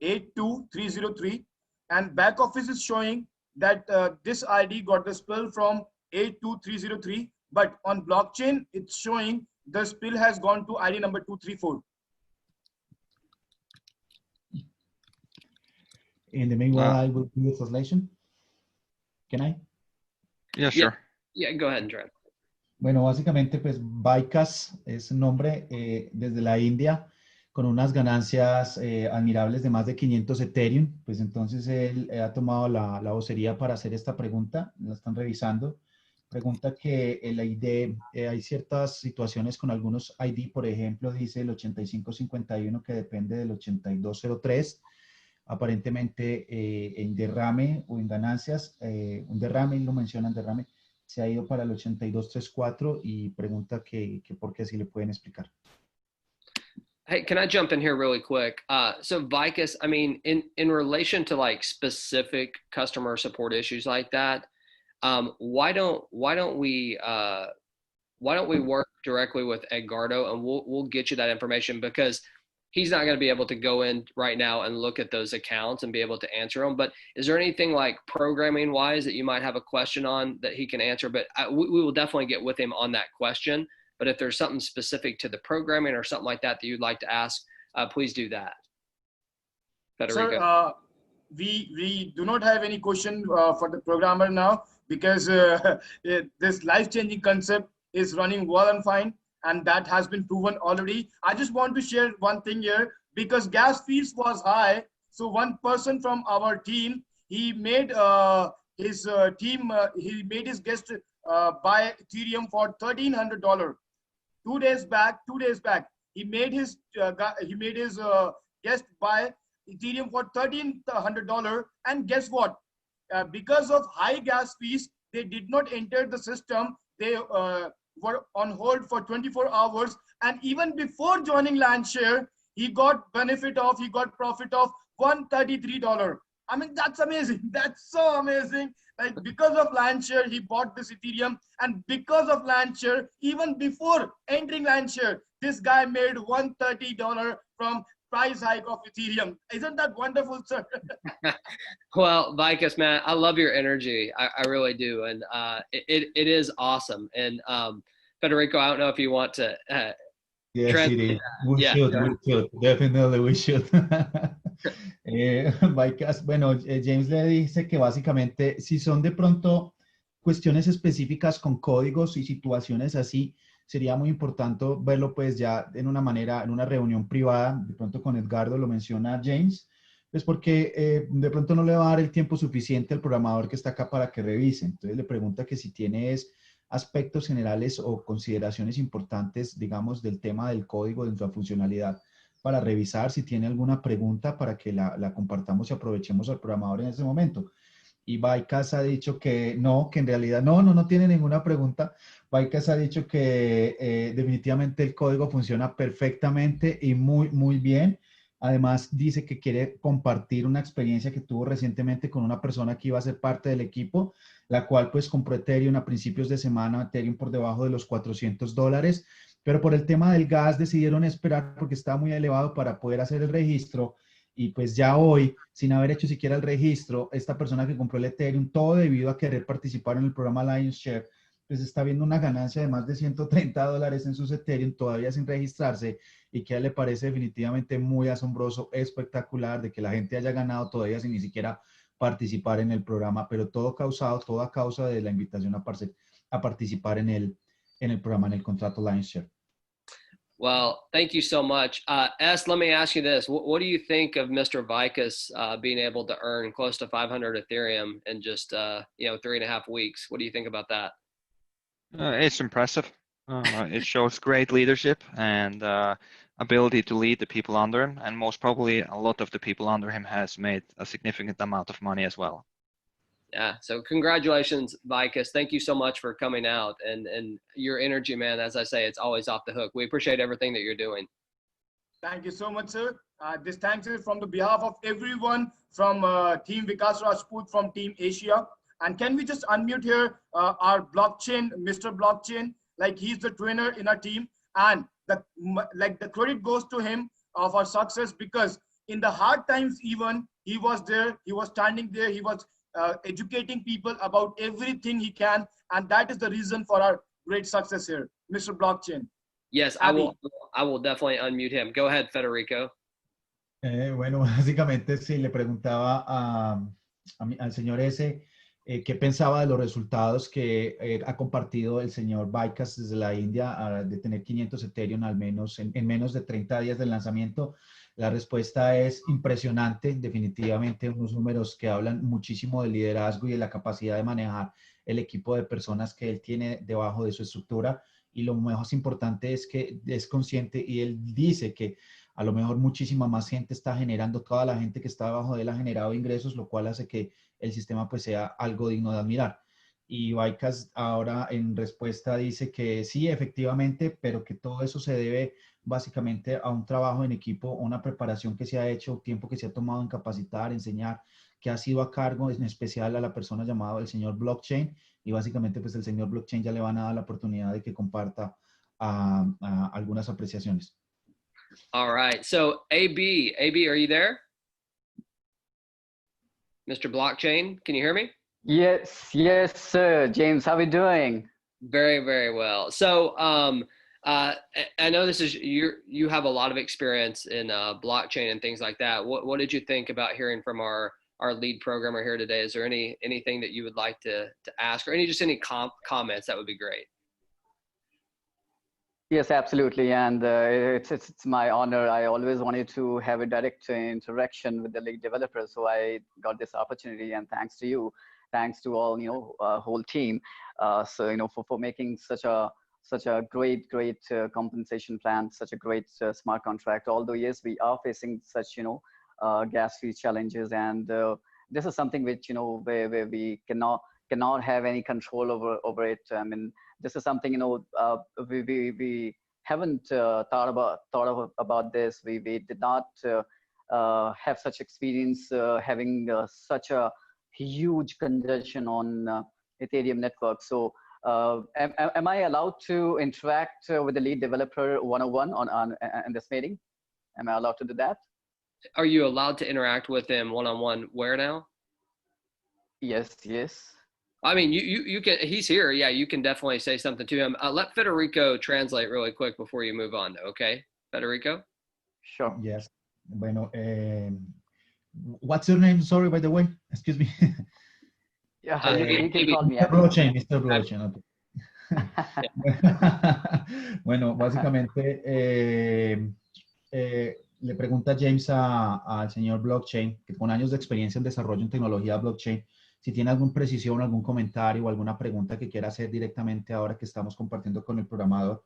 82303, and back office is showing that this ID got the spill from 82303, but on blockchain it's showing the spill has gone to ID number 234. In the meanwhile, I will do the translation. Can I? Yeah, sure. Yeah, go ahead and try. Bueno, básicamente, pues, Vicus es un nombre desde la India con unas ganancias admirables de más de 500 Ethereum. Pues entonces él ha tomado la vocería para hacer esta pregunta. La están revisando. Pregunta que el ID, hay ciertas situaciones con algunos ID, por ejemplo, dice el 8551 que depende del 8203. Aparentemente en derrame o en ganancias, un derrame, lo mencionan derrame, se ha ido para el 8234 y pregunta que por qué, si le pueden explicar. Hey, can I jump in here really quick? So Vicus, I mean, in relation to like specific customer support issues like that, why don't we work directly with Edgardo and we'll get you that information, because he's not going to be able to go in right now and look at those accounts and be able to answer them. But is there anything like programming wise that you might have a question on that he can answer? But we will definitely get with him on that question. But if there's something specific to the programming or something like that you'd like to ask, please do that. Federico. Sir, we do not have any question for the programmer now, because this life-changing concept is running well and fine, and that has been proven already. I just want to share one thing here, because gas fees was high. So one person from our team, he made his guest buy Ethereum for $1,300. 2 days back, he made his guest buy Ethereum for $1,300. And guess what? Because of high gas fees, they did not enter the system. They were on hold for 24 hours. And even before joining Landshare, he got profit of $133. I mean, that's amazing. That's so amazing. Like, because of Landshare, he bought this Ethereum. And because of Landshare, even before entering Landshare, this guy made $130 from price hike of Ethereum. Isn't that wonderful, sir? Well, Vicus, man, I love your energy. I really do. And it is awesome. And Federico, I don't know if you want to Yes, it is. We should. Definitely we should. Vicus, bueno, James le dice que básicamente si son de pronto cuestiones específicas con códigos y situaciones así, sería muy importante verlo pues ya en una manera, en una reunión privada, de pronto con Edgardo, lo menciona James, pues porque de pronto no le va a dar el tiempo suficiente al programador que está acá para que revise. Entonces le pregunta que si tienes aspectos generales o consideraciones importantes, digamos, del tema del código, de su funcionalidad, para revisar, si tiene alguna pregunta para que la compartamos y aprovechemos al programador en ese momento. Y Vicus ha dicho que no, que en realidad no tiene ninguna pregunta. Vicus ha dicho que definitivamente el código funciona perfectamente y muy bien. Además dice que quiere compartir una experiencia que tuvo recientemente con una persona que iba a ser parte del equipo, la cual pues compró Ethereum a principios de semana, Ethereum por debajo de los $400, pero por el tema del gas decidieron esperar porque estaba muy elevado para poder hacer el registro. Y pues ya hoy, sin haber hecho siquiera el registro, esta persona que compró el Ethereum, todo debido a querer participar en el programa Lions Share, pues está viendo una ganancia de más de $130 en sus Ethereum todavía sin registrarse, y que a él le parece definitivamente muy asombroso, espectacular, de que la gente haya ganado todavía sin ni siquiera participar en el programa, pero todo a causa de la invitación a participar en el programa, en el contrato Lions Share. Well, thank you so much. S, let me ask you this. What do you think of Mr. Vikas being able to earn close to 500 Ethereum in just, 3.5 weeks? What do you think about that? It's impressive. It shows great leadership and ability to lead the people under him. And most probably a lot of the people under him has made a significant amount of money as well. Yeah. So congratulations, Vikas. Thank you so much for coming out, and your energy, man. As I say, it's always off the hook. We appreciate everything that you're doing. Thank you so much, sir. This thanks is from the behalf of everyone from Team Vikas Rajput, from Team Asia. And can we just unmute here our blockchain, Mr. Blockchain, like he's the trainer in our team, and the credit goes to him of our success, because in the hard times, even he was there, he was standing there, he was educating people about everything he can, and that is the reason for our great success here, Mr. Blockchain. Yes, I will definitely unmute him. Go ahead, Federico. Bueno, básicamente sí, le preguntaba al señor S qué pensaba de los resultados que ha compartido el señor Vikas desde la India, de tener 500 Ethereum al menos en menos de 30 días del lanzamiento. La respuesta es impresionante, definitivamente unos números que hablan muchísimo del liderazgo y de la capacidad de manejar el equipo de personas que él tiene debajo de su estructura. Y lo más importante es que es consciente, y él dice que a lo mejor muchísima más gente está generando, toda la gente que está debajo de él ha generado ingresos, lo cual hace que el sistema pues sea algo digno de admirar. Y Vikas ahora en respuesta dice que sí, efectivamente, pero que todo eso se debe básicamente a un trabajo en equipo, una preparación que se ha hecho, tiempo que se ha tomado en capacitar, enseñar, que ha sido a cargo en especial a la persona llamada el señor Blockchain, y básicamente pues el señor Blockchain ya le van a dar la oportunidad de que comparta algunas apreciaciones. All right. So AB, are you there? Mr. Blockchain, can you hear me? Yes, sir. James, how are we doing? Very, very well. So I know this is you have a lot of experience in blockchain and things like that. What did you think about hearing from our lead programmer here today? Is there anything that you would like to ask, or any comments? That would be great. Yes, absolutely. And it's my honor. I always wanted to have a direct interaction with the lead developer. So I got this opportunity, and thanks to you, thanks to all, whole team. For making such a great compensation plan, such a great smart contract. Although, yes, we are facing such, gas fee challenges. And this is something which, where we cannot have any control over it. I mean, this is something, we haven't thought about this. We did not have such experience having such a huge congestion on Ethereum network. So am I allowed to interact with the lead developer one-on-one on this meeting? Am I allowed to do that? Are you allowed to interact with him one-on-one where now? Yes. I mean, you can, he's here. Yeah, you can definitely say something to him. Let Federico translate really quick before you move on, okay? Federico? Sure. Yes. Bueno, what's your name? Sorry, by the way. Excuse me. Yeah, you can call me Mr. Blockchain. Okay. Bueno, básicamente le pregunta James al señor Blockchain, que con años de experiencia en desarrollo en tecnología blockchain, si tiene alguna precisión, algún comentario o alguna pregunta que quiera hacer directamente ahora que estamos compartiendo con el programador.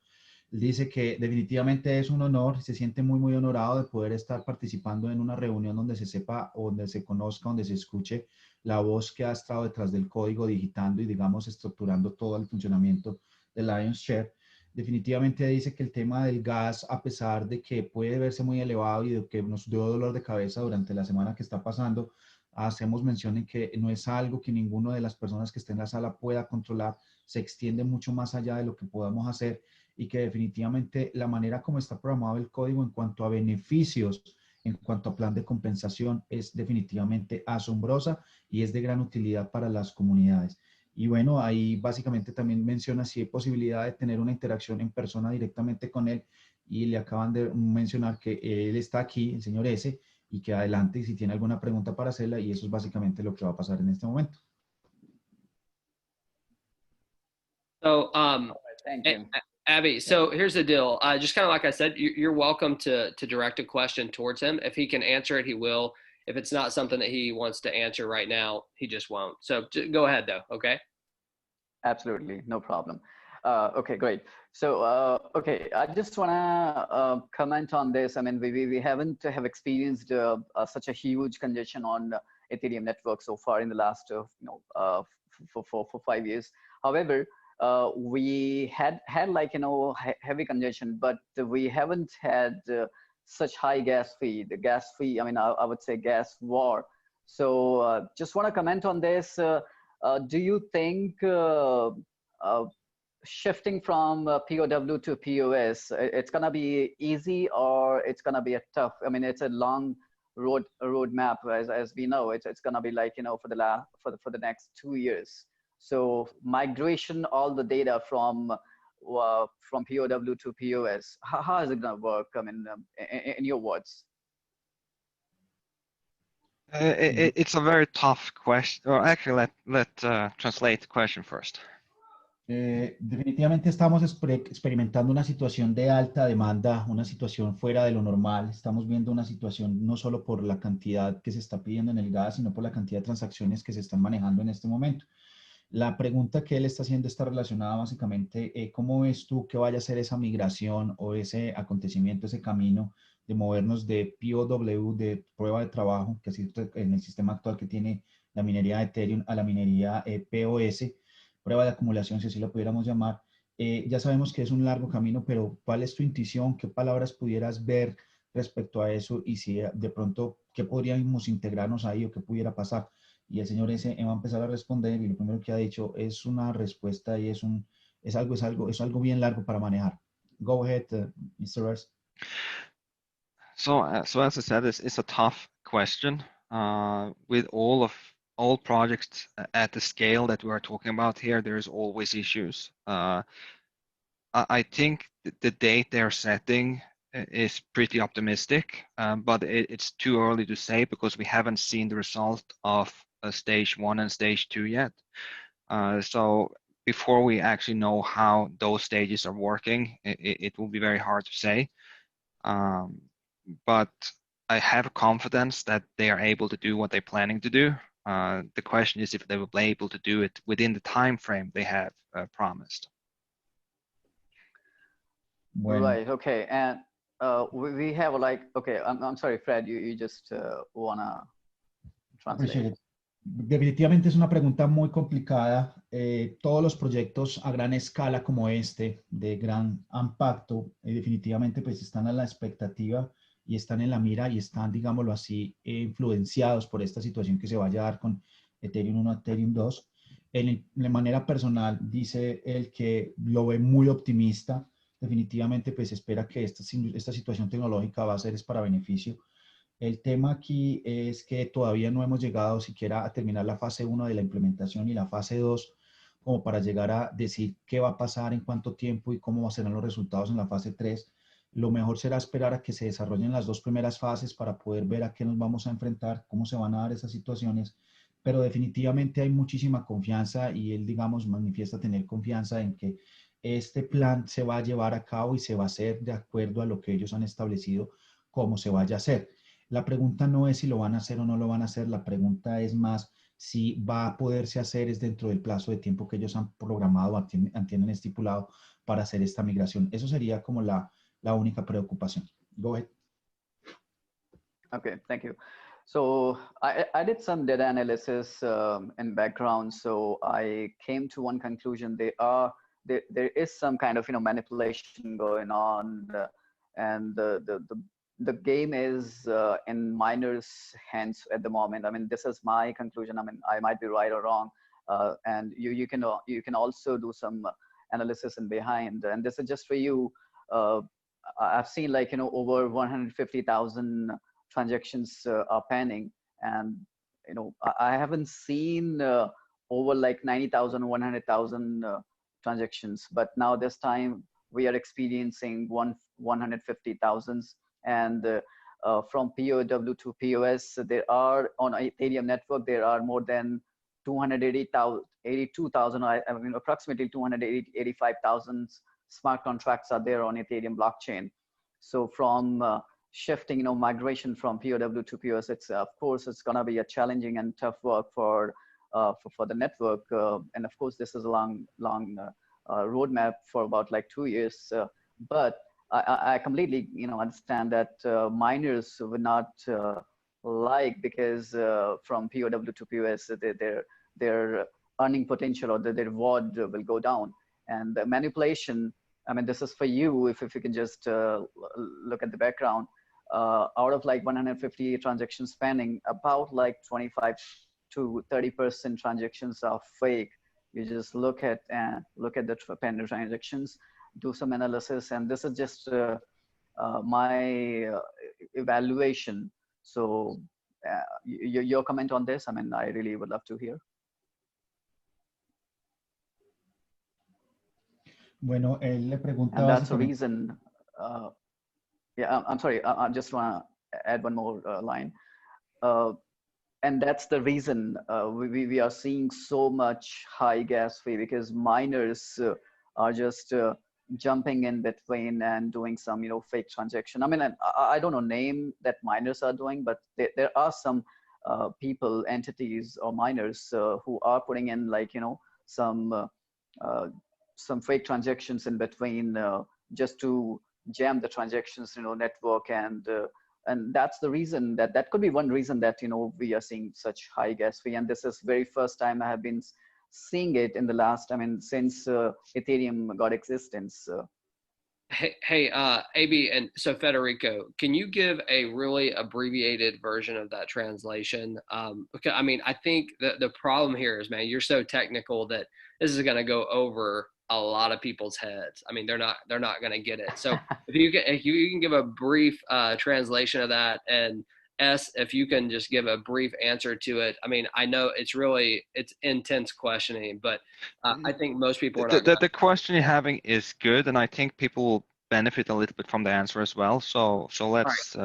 Él dice que definitivamente es un honor, se siente muy honorado de poder estar participando en una reunión donde se sepa, donde se conozca, donde se escuche la voz que ha estado detrás del código, digitando y, digamos, estructurando todo el funcionamiento de Lions Share. Definitivamente dice que el tema del gas, a pesar de que puede verse muy elevado y de que nos dio dolor de cabeza durante la semana que está pasando, hacemos mención en que no es algo que ninguno de las personas que esté en la sala pueda controlar, se extiende mucho más allá de lo que podamos hacer y que definitivamente la manera como está programado el código en cuanto a beneficios, en cuanto a plan de compensación, es definitivamente asombrosa y es de gran utilidad para las comunidades. Y bueno, ahí básicamente también menciona si hay posibilidad de tener una interacción en persona directamente con él y le acaban de mencionar que él está aquí, el señor S, y que adelante si tiene alguna pregunta para hacerla y eso es básicamente lo que va a pasar en este momento. So, Thank you. Abby, so here's the deal. Just kind of like I said, you're welcome to direct a question towards him. If he can answer it, he will. If it's not something that he wants to answer right now, he just won't. So go ahead, though. Okay. Absolutely, no problem. Okay, great. So, okay, I just want to comment on this. I mean, we haven't have experienced such a huge congestion on Ethereum network so far in the last, for 5 years. However, we had like, heavy congestion, but we haven't had such high gas fee. The gas fee, I mean, I would say gas war. So just want to comment on this. Do you think shifting from POW to POS, it's gonna be easy or it's gonna be a tough? I mean, it's a long roadmap, as we know. It's gonna be like for the next 2 years. So migration, all the data from POW to POS, how is it gonna work? I mean, in your words. It's a very tough question. Or actually, let translate the question first. Definitivamente estamos experimentando una situación de alta demanda, una situación fuera de lo normal. Estamos viendo una situación no solo por la cantidad que se está pidiendo en el gas, sino por la cantidad de transacciones que se están manejando en este momento. La pregunta que él está haciendo está relacionada básicamente, ¿cómo ves tú que vaya a ser esa migración o ese acontecimiento, ese camino de movernos de POW, de prueba de trabajo, que así en el sistema actual que tiene la minería de Ethereum, a la minería POS, prueba de acumulación, si así lo pudiéramos llamar? Ya sabemos que es un largo camino, pero ¿cuál es tu intuición? ¿Qué palabras pudieras ver respecto a eso? Y si de pronto, ¿qué podríamos integrarnos ahí o qué pudiera pasar? Y el señor S va a empezar a responder y lo primero que ha dicho es una respuesta y es algo bien largo para manejar. Go ahead, Mr. S. So as I said, it's a tough question. With all projects at the scale that we are talking about here, there's always issues. I think the date they're setting is pretty optimistic, but it's too early to say because we haven't seen the result of stage 1 and stage 2 yet. So before we actually know how those stages are working, it will be very hard to say. But I have confidence that they are able to do what they're planning to do. The question is if they will be able to do it within the time frame they have promised. Bueno. Right. Okay. And we have like, okay, I'm sorry, Fred, you just wanna translate. Definitivamente es una pregunta muy complicada. Todos los proyectos a gran escala como este, de gran impacto, definitivamente pues están a la expectativa y están en la mira y están, digámoslo así, influenciados por esta situación que se vaya a dar con Ethereum 1, Ethereum 2. De manera personal, dice él que lo ve muy optimista. Definitivamente pues espera que esta situación tecnológica va a ser para beneficio. El tema aquí es que todavía no hemos llegado siquiera a terminar la fase 1 de la implementación y la fase 2 como para llegar a decir qué va a pasar, en cuánto tiempo y cómo serán los resultados en la fase 3. Lo mejor será esperar a que se desarrollen las dos primeras fases para poder ver a qué nos vamos a enfrentar, cómo se van a dar esas situaciones, pero definitivamente hay muchísima confianza y él, digamos, manifiesta tener confianza en que este plan se va a llevar a cabo y se va a hacer de acuerdo a lo que ellos han establecido cómo se vaya a hacer. La pregunta no es si lo van a hacer o no lo van a hacer, la pregunta es más si va a poderse hacer es dentro del plazo de tiempo que ellos han programado, tienen estipulado para hacer esta migración. Eso sería como la única preocupación. Go ahead. Okay, thank you. So I did some data analysis in background. So I came to one conclusion: there is some kind of manipulation going on, and the the game is in miners' hands at the moment. I mean, this is my conclusion. I mean, I might be right or wrong, and you can also do some analysis in behind. And this is just for you. I've seen, like, over 150,000 transactions are pending, and I haven't seen over like 90,000, 100,000 transactions. But now this time we are experiencing 150,000. And from POW to POS, there are on Ethereum network, there are more than 282,000, I mean, approximately 285,000 smart contracts are there on Ethereum blockchain. So from shifting, migration from POW to POS, it's of course it's gonna be a challenging and tough work for the network, and of course this is a long roadmap for about like 2 years. But I completely understand that miners would not like, because from POW to POS, their earning potential or their reward will go down. And the manipulation, I mean, this is for you, if you can just look at the background. Out of like 150 transactions spanning, about like 25 to 30% transactions are fake. You just look at the pending transactions, do some analysis, and this is just my evaluation. So your comment on this, I mean, I really would love to hear. Bueno, él le pregunta. And that's the reason. Yeah, I'm sorry. I just want to add one more line. And that's the reason we are seeing so much high gas fee, because miners are just jumping in between and doing some fake transaction. I mean, I don't know name that miners are doing, but there are some people, entities, or miners who are putting in like some fake transactions in between just to jam the transactions network. And that's the reason that could be one reason that we are seeing such high gas fee. And this is very first time I have been seeing it in the last, I mean, since Ethereum got existence. Hey, AB, and so Federico, can you give a really abbreviated version of that translation? Because I mean, I think the problem here is, man, you're so technical that this is going to go over a lot of people's heads. I mean, they're not going to get it. So if you can give a brief translation of that, and if you can just give a brief answer to it. I mean, I know it's intense questioning, but I think most people are not. The question you're having is good, and I think people will benefit a little bit from the answer as well. So let's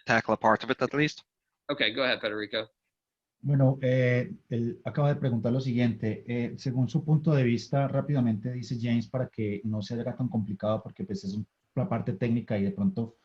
tackle a part of it at least. Okay, go ahead, Federico. Bueno, él acaba de preguntar lo siguiente. Según su punto de vista, rápidamente dice James, para que no se haga tan complicado, porque pues es una parte técnica y de pronto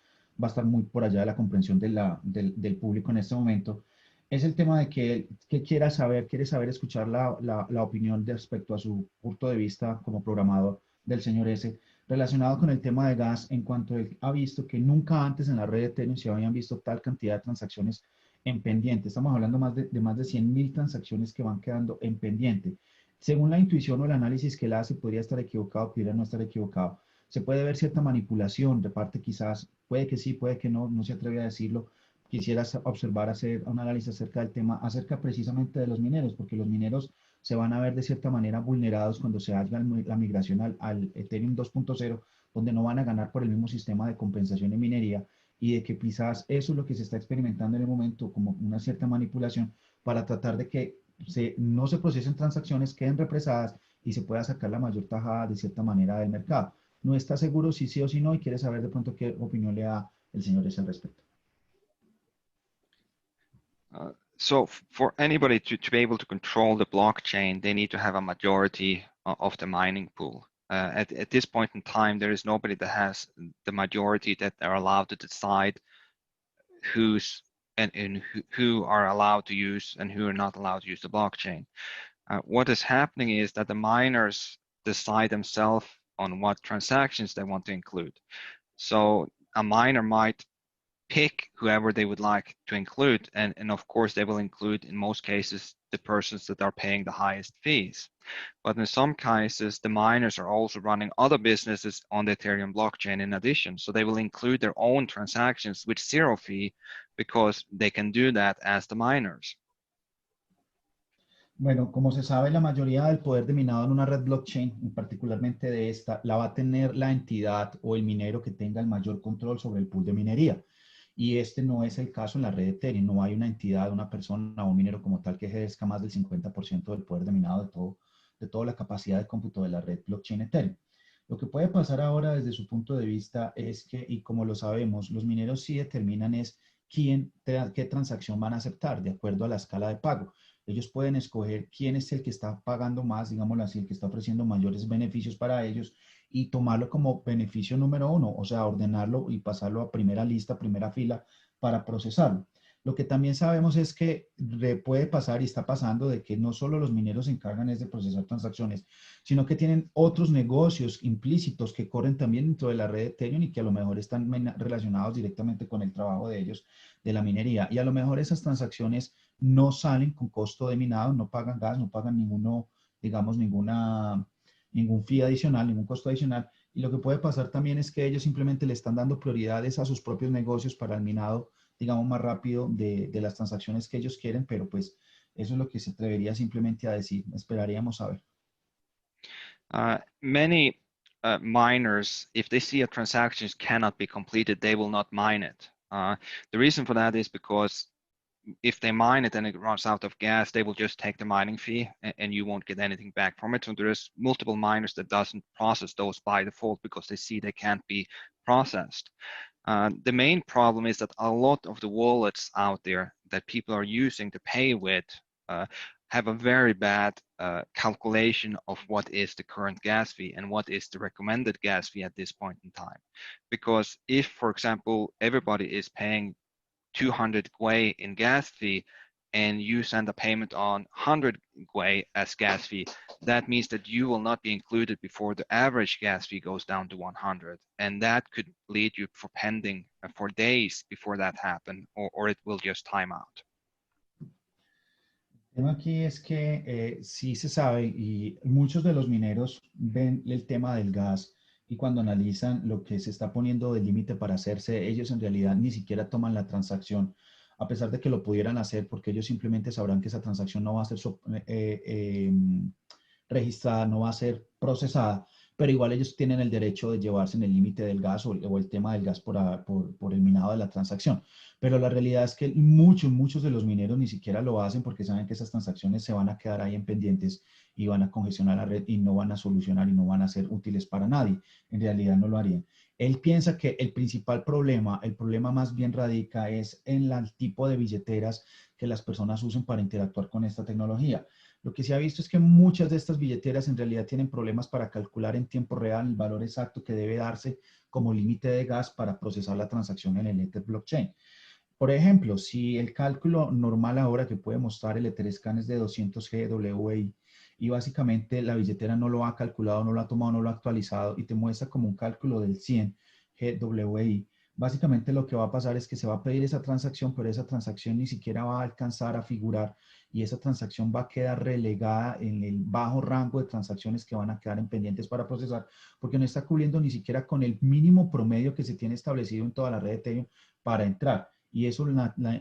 va a estar muy por allá de la comprensión del público en este momento, es el tema de que quiere saber escuchar la opinión respecto a su punto de vista como programador del señor S, relacionado con el tema de gas, en cuanto él ha visto que nunca antes en la red de Ethereum se habían visto tal cantidad de transacciones en pendiente. Estamos hablando de más de 100.000 transacciones que van quedando en pendiente. Según la intuición o el análisis que él hace, podría estar equivocado, podría no estar equivocado. Se puede ver cierta manipulación de parte, quizás, puede que sí, puede que no se atreve a decirlo. Quisiera observar, hacer un análisis acerca del tema, acerca precisamente de los mineros, porque los mineros se van a ver de cierta manera vulnerados cuando se haga la migración al Ethereum 2.0, donde no van a ganar por el mismo sistema de compensación en minería, y de que quizás eso es lo que se está experimentando en el momento como una cierta manipulación para tratar de que no se procesen transacciones, queden represadas y se pueda sacar la mayor tajada de cierta manera del mercado. No está seguro si sí o si no, y quiere saber de pronto qué opinión le da el señor S al respecto. So for anybody to be able to control the blockchain, they need to have a majority of the mining pool. At this point in time, there is nobody that has the majority that are allowed to decide who are allowed to use and who are not allowed to use the blockchain. What is happening is that the miners decide themselves on what transactions they want to include. So a miner might pick whoever they would like to include, and of course they will include in most cases the persons that are paying the highest fees. But in some cases, the miners are also running other businesses on the Ethereum blockchain in addition. So they will include their own transactions with zero fee because they can do that as the miners. Bueno, como se sabe, la mayoría del poder de minado en una red blockchain, y particularmente de esta, la va a tener la entidad o el minero que tenga el mayor control sobre el pool de minería. Y este no es el caso en la red Ethereum. No hay una entidad, una persona o un minero como tal que ejerza más del 50% del poder de minado de toda la capacidad de cómputo de la red blockchain Ethereum. Lo que puede pasar ahora desde su punto de vista es que, y como lo sabemos, los mineros sí determinan es qué transacción van a aceptar de acuerdo a la escala de pago. Ellos pueden escoger quién es el que está pagando más, digámoslo así, el que está ofreciendo mayores beneficios para ellos y tomarlo como beneficio número uno, o sea, ordenarlo y pasarlo a primera lista, primera fila para procesarlo. Lo que también sabemos es que puede pasar y está pasando de que no solo los mineros se encargan es de procesar transacciones, sino que tienen otros negocios implícitos que corren también dentro de la red de Ethereum y que a lo mejor están relacionados directamente con el trabajo de ellos, de la minería. Y a lo mejor esas transacciones no salen con costo de minado, no pagan gas, no pagan ninguno, digamos, ningún fee adicional, ningún costo adicional. Y lo que puede pasar también es que ellos simplemente le están dando prioridades a sus propios negocios para el minado, digamos, más rápido de las transacciones que ellos quieren, pero pues eso es lo que se atrevería simplemente a decir. Esperaríamos a ver. Many miners, if they see a transaction cannot be completed, they will not mine it. The reason for that is because if they mine it and it runs out of gas, they will just take the mining fee and you won't get anything back from it. So there's multiple miners that doesn't process those by default because they see they can't be processed. The main problem is that a lot of the wallets out there that people are using to pay with have a very bad calculation of what is the current gas fee and what is the recommended gas fee at this point in time. Because if, for example, everybody is paying 200 GUI in gas fee and you send a payment on 100 GUI as gas fee, that means that you will not be included before the average gas fee goes down to 100. And that could lead you for pending for days before that happen, or it will just time out. El tema aquí es que sí se sabe y muchos de los mineros ven el tema del gas y cuando analizan lo que se está poniendo de límite para hacerse, ellos en realidad ni siquiera toman la transacción, a pesar de que lo pudieran hacer, porque ellos simplemente sabrán que esa transacción no va a ser registrada, no va a ser procesada, pero igual ellos tienen el derecho de llevarse en el límite del gas o el tema del gas por el minado de la transacción. Pero la realidad es que muchos de los mineros ni siquiera lo hacen porque saben que esas transacciones se van a quedar ahí en pendientes y van a congestionar la red y no van a solucionar y no van a ser útiles para nadie. En realidad no lo harían. Él piensa que el principal problema, el problema más bien radica es en el tipo de billeteras que las personas usen para interactuar con esta tecnología. Lo que se ha visto es que muchas de estas billeteras en realidad tienen problemas para calcular en tiempo real el valor exacto que debe darse como límite de gas para procesar la transacción en el Ether blockchain. Por ejemplo, si el cálculo normal ahora que puede mostrar el Etherscan es de 200 GWI y básicamente la billetera no lo ha calculado, no lo ha tomado, no lo ha actualizado y te muestra como un cálculo del 100 GWI, básicamente lo que va a pasar es que se va a pedir esa transacción, pero esa transacción ni siquiera va a alcanzar a figurar y esa transacción va a quedar relegada en el bajo rango de transacciones que van a quedar en pendientes para procesar, porque no está cubriendo ni siquiera con el mínimo promedio que se tiene establecido en toda la red de Ethereum para entrar. Y eso,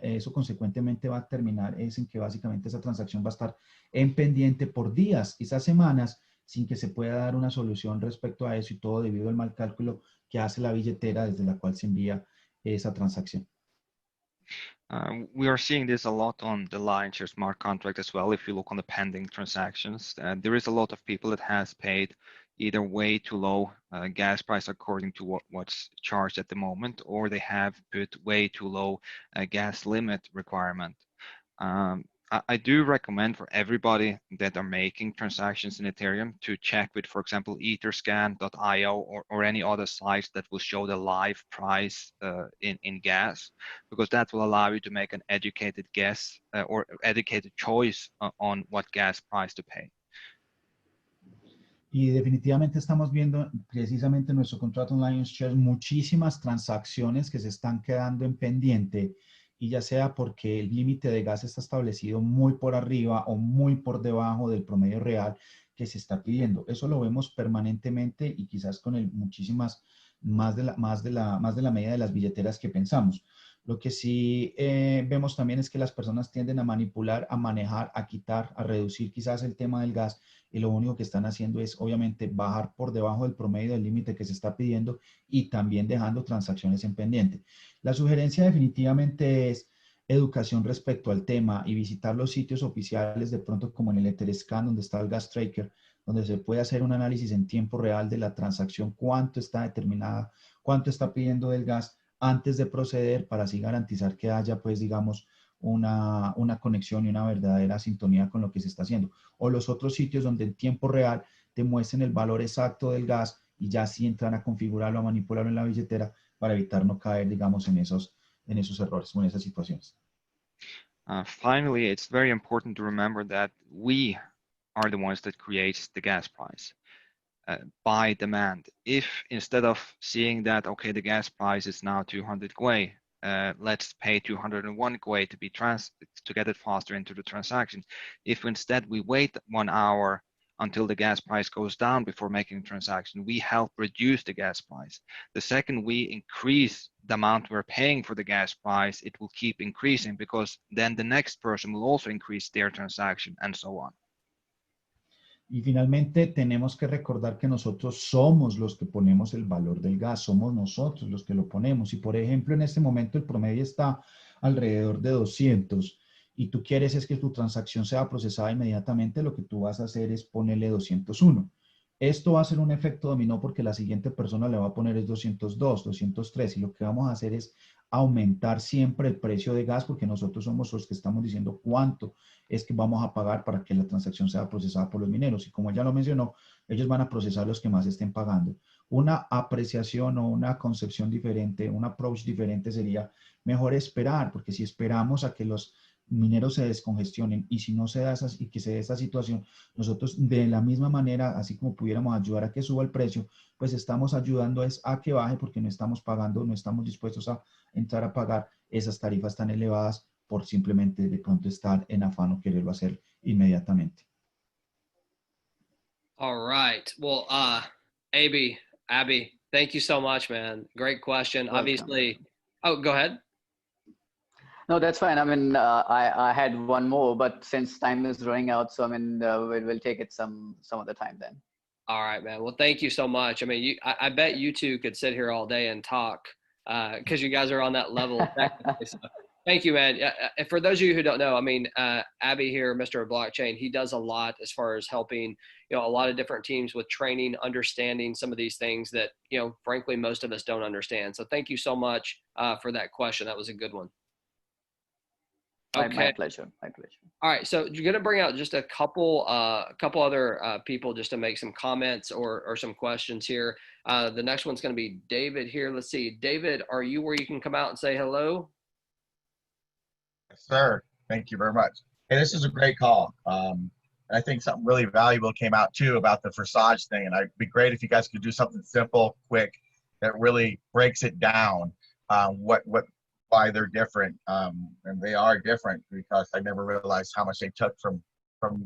eso consecuentemente va a terminar es en que básicamente esa transacción va a estar en pendiente por días, quizás semanas, sin que se pueda dar una solución respecto a eso y todo debido al mal cálculo que hace la billetera desde la cual se envía esa transacción. We are seeing this a lot on the Lionshare smart contract as well. If you look on the pending transactions, there is a lot of people that has paid either way too low gas price according to what's charged at the moment, or they have put way too low gas limit requirement. I do recommend for everybody that are making transactions in Ethereum to check with, for example, etherscan.io or any other sites that will show the live price in gas, because that will allow you to make an educated guess or educated choice on what gas price to pay. Y definitivamente estamos viendo precisamente en nuestro contrato en Lions Share muchísimas transacciones que se están quedando en pendiente, y ya sea porque el límite de gas está establecido muy por arriba o muy por debajo del promedio real que se está pidiendo. Eso lo vemos permanentemente y quizás con muchísimas más de la media de las billeteras que pensamos. Lo que sí vemos también es que las personas tienden a manipular, a manejar, a quitar, a reducir quizás el tema del gas, y lo único que están haciendo es obviamente bajar por debajo del promedio del límite que se está pidiendo y también dejando transacciones en pendiente. La sugerencia definitivamente es educación respecto al tema y visitar los sitios oficiales, de pronto como en el Etherscan, donde está el Gas Tracker, donde se puede hacer un análisis en tiempo real de la transacción, cuánto está determinada, cuánto está pidiendo del gas antes de proceder, para así garantizar que haya, pues, digamos, una conexión y una verdadera sintonía con lo que se está haciendo. O los otros sitios donde en tiempo real te muestren el valor exacto del gas y ya sí entran a configurarlo, a manipularlo en la billetera para evitar no caer, digamos, en esos errores o en esas situaciones. Finally, it's very important to remember that we are the ones that creates the gas price by demand. If instead of seeing that, okay, the gas price is now 200 GUI, let's pay 201 GUI to get it faster into the transaction. If instead we wait 1 hour until the gas price goes down before making a transaction, we help reduce the gas price. The second we increase the amount we're paying for the gas price, it will keep increasing, because then the next person will also increase their transaction, and so on. Y finalmente tenemos que recordar que nosotros somos los que ponemos el valor del gas, somos nosotros los que lo ponemos. Y por ejemplo, en este momento el promedio está alrededor de 200 y tú quieres es que tu transacción sea procesada inmediatamente, lo que tú vas a hacer es ponerle 201. Esto va a ser un efecto dominó porque la siguiente persona le va a poner es 202, 203, y lo que vamos a hacer es aumentar siempre el precio de gas, porque nosotros somos los que estamos diciendo cuánto es que vamos a pagar para que la transacción sea procesada por los mineros. Y como ya lo mencionó, ellos van a procesar los que más estén pagando. Una apreciación o una concepción diferente, un approach diferente sería mejor esperar, porque si esperamos a que los mineros se descongestionen y si no se da y que se dé esta situación, nosotros de la misma manera, así como pudiéramos ayudar a que suba el precio, pues estamos ayudando es a que baje, porque no estamos pagando, no estamos dispuestos a entrar a pagar esas tarifas tan elevadas por simplemente de pronto estar en afán o quererlo hacer inmediatamente. All right. Well, Abby, thank you so much, man. Great question. Welcome. Obviously, oh, go ahead. No, that's fine. I mean, I had one more, but since time is running out, so I mean, we'll take it some other time then. All right, man. Well, thank you so much. I mean, I bet you two could sit here all day and talk because you guys are on that level. So, thank you, man. For those of you who don't know, I mean, Abby here, Mr. Blockchain, he does a lot as far as helping, a lot of different teams with training, understanding some of these things that, frankly, most of us don't understand. So thank you so much for that question. That was a good one. Okay. My pleasure. My pleasure. All right. So you're going to bring out just a couple other people just to make some comments or some questions here. The next one's going to be David here. Let's see. David, are you where you can come out and say hello? Yes, sir. Thank you very much. Hey, this is a great call. I think something really valuable came out too about the Forsage thing. And it'd be great if you guys could do something simple, quick, that really breaks it down, why they're different, and they are different because I never realized how much they took from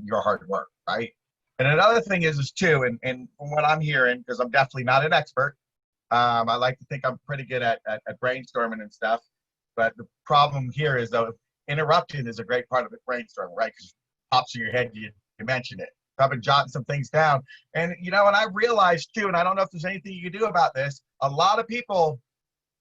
your hard work, right? And another thing is too, and from what I'm hearing, because I'm definitely not an expert, I like to think I'm pretty good at brainstorming and stuff, but the problem here is though, interrupting is a great part of the brainstorming, right? Because it pops in your head, you mention it. So I've been jotting some things down, and and I realized too, and I don't know if there's anything you can do about this, a lot of people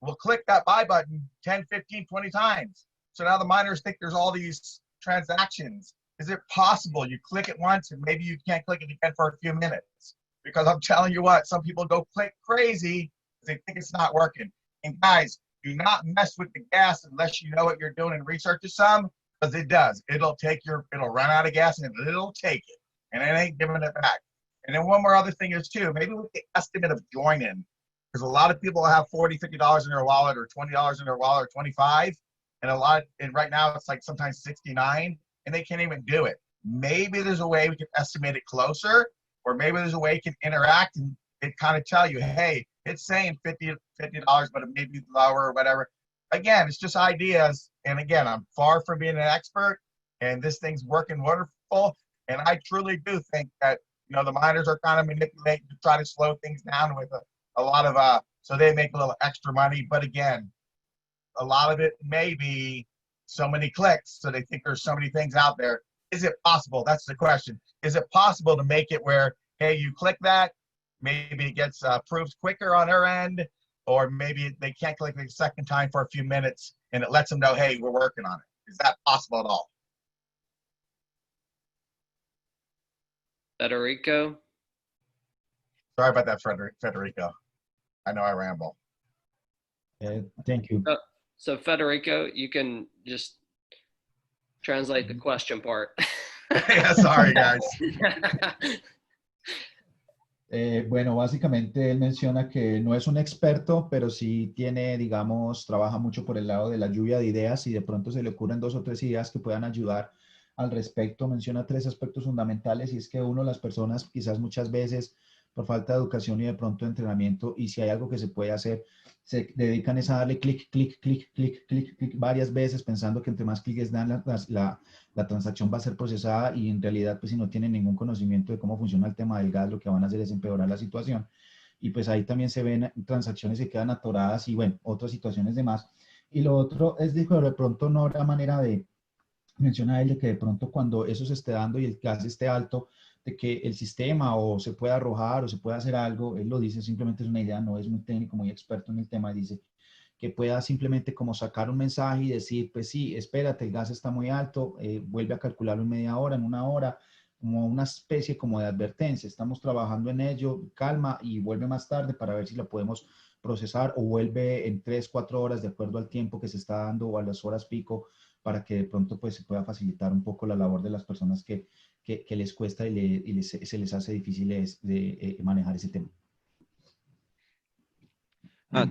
will click that buy button 10, 15, 20 times. So now the miners think there's all these transactions. Is it possible you click it once and maybe you can't click it again for a few minutes? Because I'm telling you what, some people go click crazy because they think it's not working. And guys, do not mess with the gas unless you know what you're doing and research it some, because it does. It'll run out of gas and it'll take it. And it ain't giving it back. And then one more other thing is too, maybe with the estimate of joining, because a lot of people have $40, $50 in their wallet or $20 in their wallet or 25, and right now it's like sometimes 69, and they can't even do it. Maybe there's a way we can estimate it closer, or maybe there's a way you can interact and it kind of tell you, hey, it's saying $50, but it may be lower or whatever. Again, it's just ideas. And again, I'm far from being an expert, and this thing's working wonderful. And I truly do think that, you know, the miners are kind of manipulating to try to slow things down with a lot of, so they make a little extra money. But again, a lot of it may be so many clicks. So they think there's so many things out there. Is it possible? That's the question. Is it possible to make it where, hey, you click that, maybe it gets approved quicker on their end, or maybe they can't click it a second time for a few minutes and it lets them know, hey, we're working on it. Is that possible at all? Federico? Sorry about that, Federico. I know I ramble. Thank you. So Federico, you can just translate the question part. Yeah, sorry, guys. Bueno, básicamente él menciona que no es un experto, pero sí tiene, digamos, trabaja mucho por el lado de la lluvia de ideas y de pronto se le ocurren 2 o 3 ideas que puedan ayudar al respecto. Menciona 3 aspectos fundamentales y es que uno, las personas quizás muchas veces por falta de educación y de pronto de entrenamiento, y si hay algo que se puede hacer, se dedican es a darle clic, clic, clic, clic, clic, clic varias veces pensando que entre más clics dan la transacción va a ser procesada y en realidad pues si no tienen ningún conocimiento de cómo funciona el tema del gas, lo que van a hacer es empeorar la situación. Y pues ahí también se ven transacciones que quedan atoradas y bueno, otras situaciones de más. Y lo otro es de pronto no habrá manera de, menciona él, de que de pronto cuando eso se esté dando y el gas esté alto, de que el sistema o se pueda arrojar o se pueda hacer algo, él lo dice, simplemente es una idea, no es muy técnico, muy experto en el tema, dice que pueda simplemente como sacar un mensaje y decir, pues sí, espérate, el gas está muy alto, vuelve a calcularlo en media hora, en una hora, como una especie como de advertencia, estamos trabajando en ello, calma y vuelve más tarde para ver si lo podemos procesar o vuelve en 3, 4 horas de acuerdo al tiempo que se está dando o a las horas pico para que de pronto pues se pueda facilitar un poco la labor de las personas que les cuesta y se les hace difícil de manejar ese tema.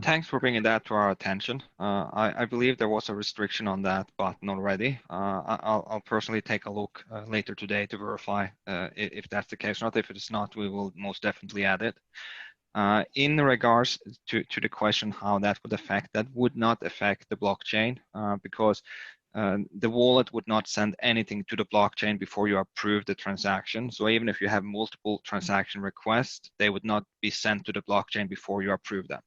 Thanks for bringing that to our attention. I believe there was a restriction on that button already. I'll personally take a look later today to verify if that's the case or not. If it is not, we will most definitely add it. In regards to the question how that would affect, that would not affect the blockchain because the wallet would not send anything to the blockchain before you approve the transaction. So even if you have multiple transaction requests, they would not be sent to the blockchain before you approve them.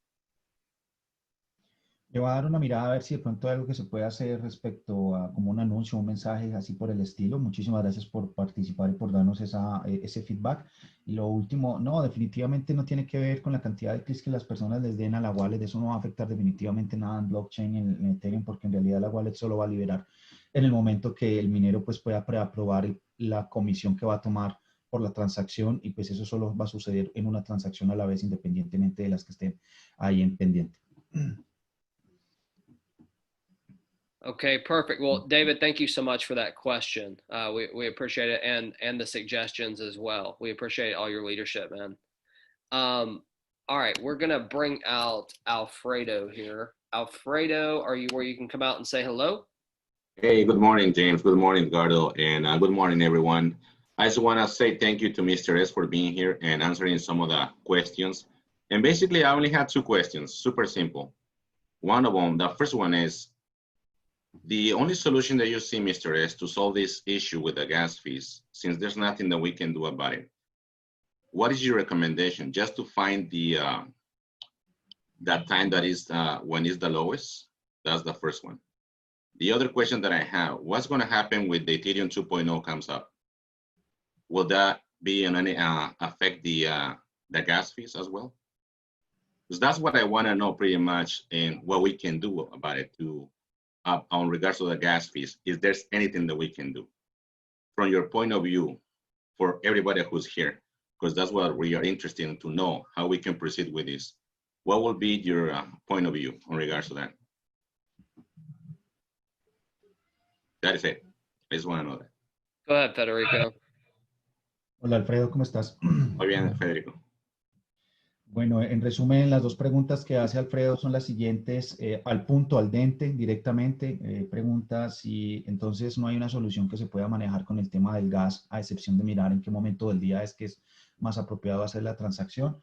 Le voy a dar una mirada a ver si de pronto hay algo que se puede hacer respecto a como un anuncio, un mensaje así por el estilo. Muchísimas gracias por participar y por darnos ese feedback. Y lo último, no, definitivamente no tiene que ver con la cantidad de clics que las personas les den a la wallet. Eso no va a afectar definitivamente nada en blockchain, en Ethereum, porque en realidad la wallet solo va a liberar en el momento que el minero pues pueda preaprobar la comisión que va a tomar por la transacción y pues eso solo va a suceder en una transacción a la vez independientemente de las que estén ahí en pendiente. Okay, perfect. Well, David, thank you so much for that question. We appreciate it and the suggestions as well. We appreciate all your leadership, man. All right, we're gonna bring out Alfredo here. Alfredo, are you where you can come out and say hello? Hey, good morning, James. Good morning, Gardo, and good morning, everyone. I just want to say thank you to Mr. S for being here and answering some of the questions. And basically, I only had 2 questions, super simple. One of them, the first one is, the only solution that you see, Mr. S, to solve this issue with the gas fees, since there's nothing that we can do about it, what is your recommendation? Just to find the that time that is when is the lowest? That's the first one. The other question that I have, what's going to happen with the Ethereum 2.0 comes up? Will that be in any affect the gas fees as well? Because that's what I want to know pretty much, and what we can do about it to on regards to the gas fees. Is there anything that we can do from your point of view for everybody who's here? Because that's what we are interested in, to know how we can proceed with this. What will be your point of view in regards to that? That is it. I just want to know that. Go ahead, Federico. Hola, Alfredo, ¿cómo estás? Muy bien, Federico. Bueno, en resumen, las 2 preguntas que hace Alfredo son las siguientes, al punto, al dente, directamente. Pregunta si entonces no hay una solución que se pueda manejar con el tema del gas, a excepción de mirar en qué momento del día es que es más apropiado hacer la transacción.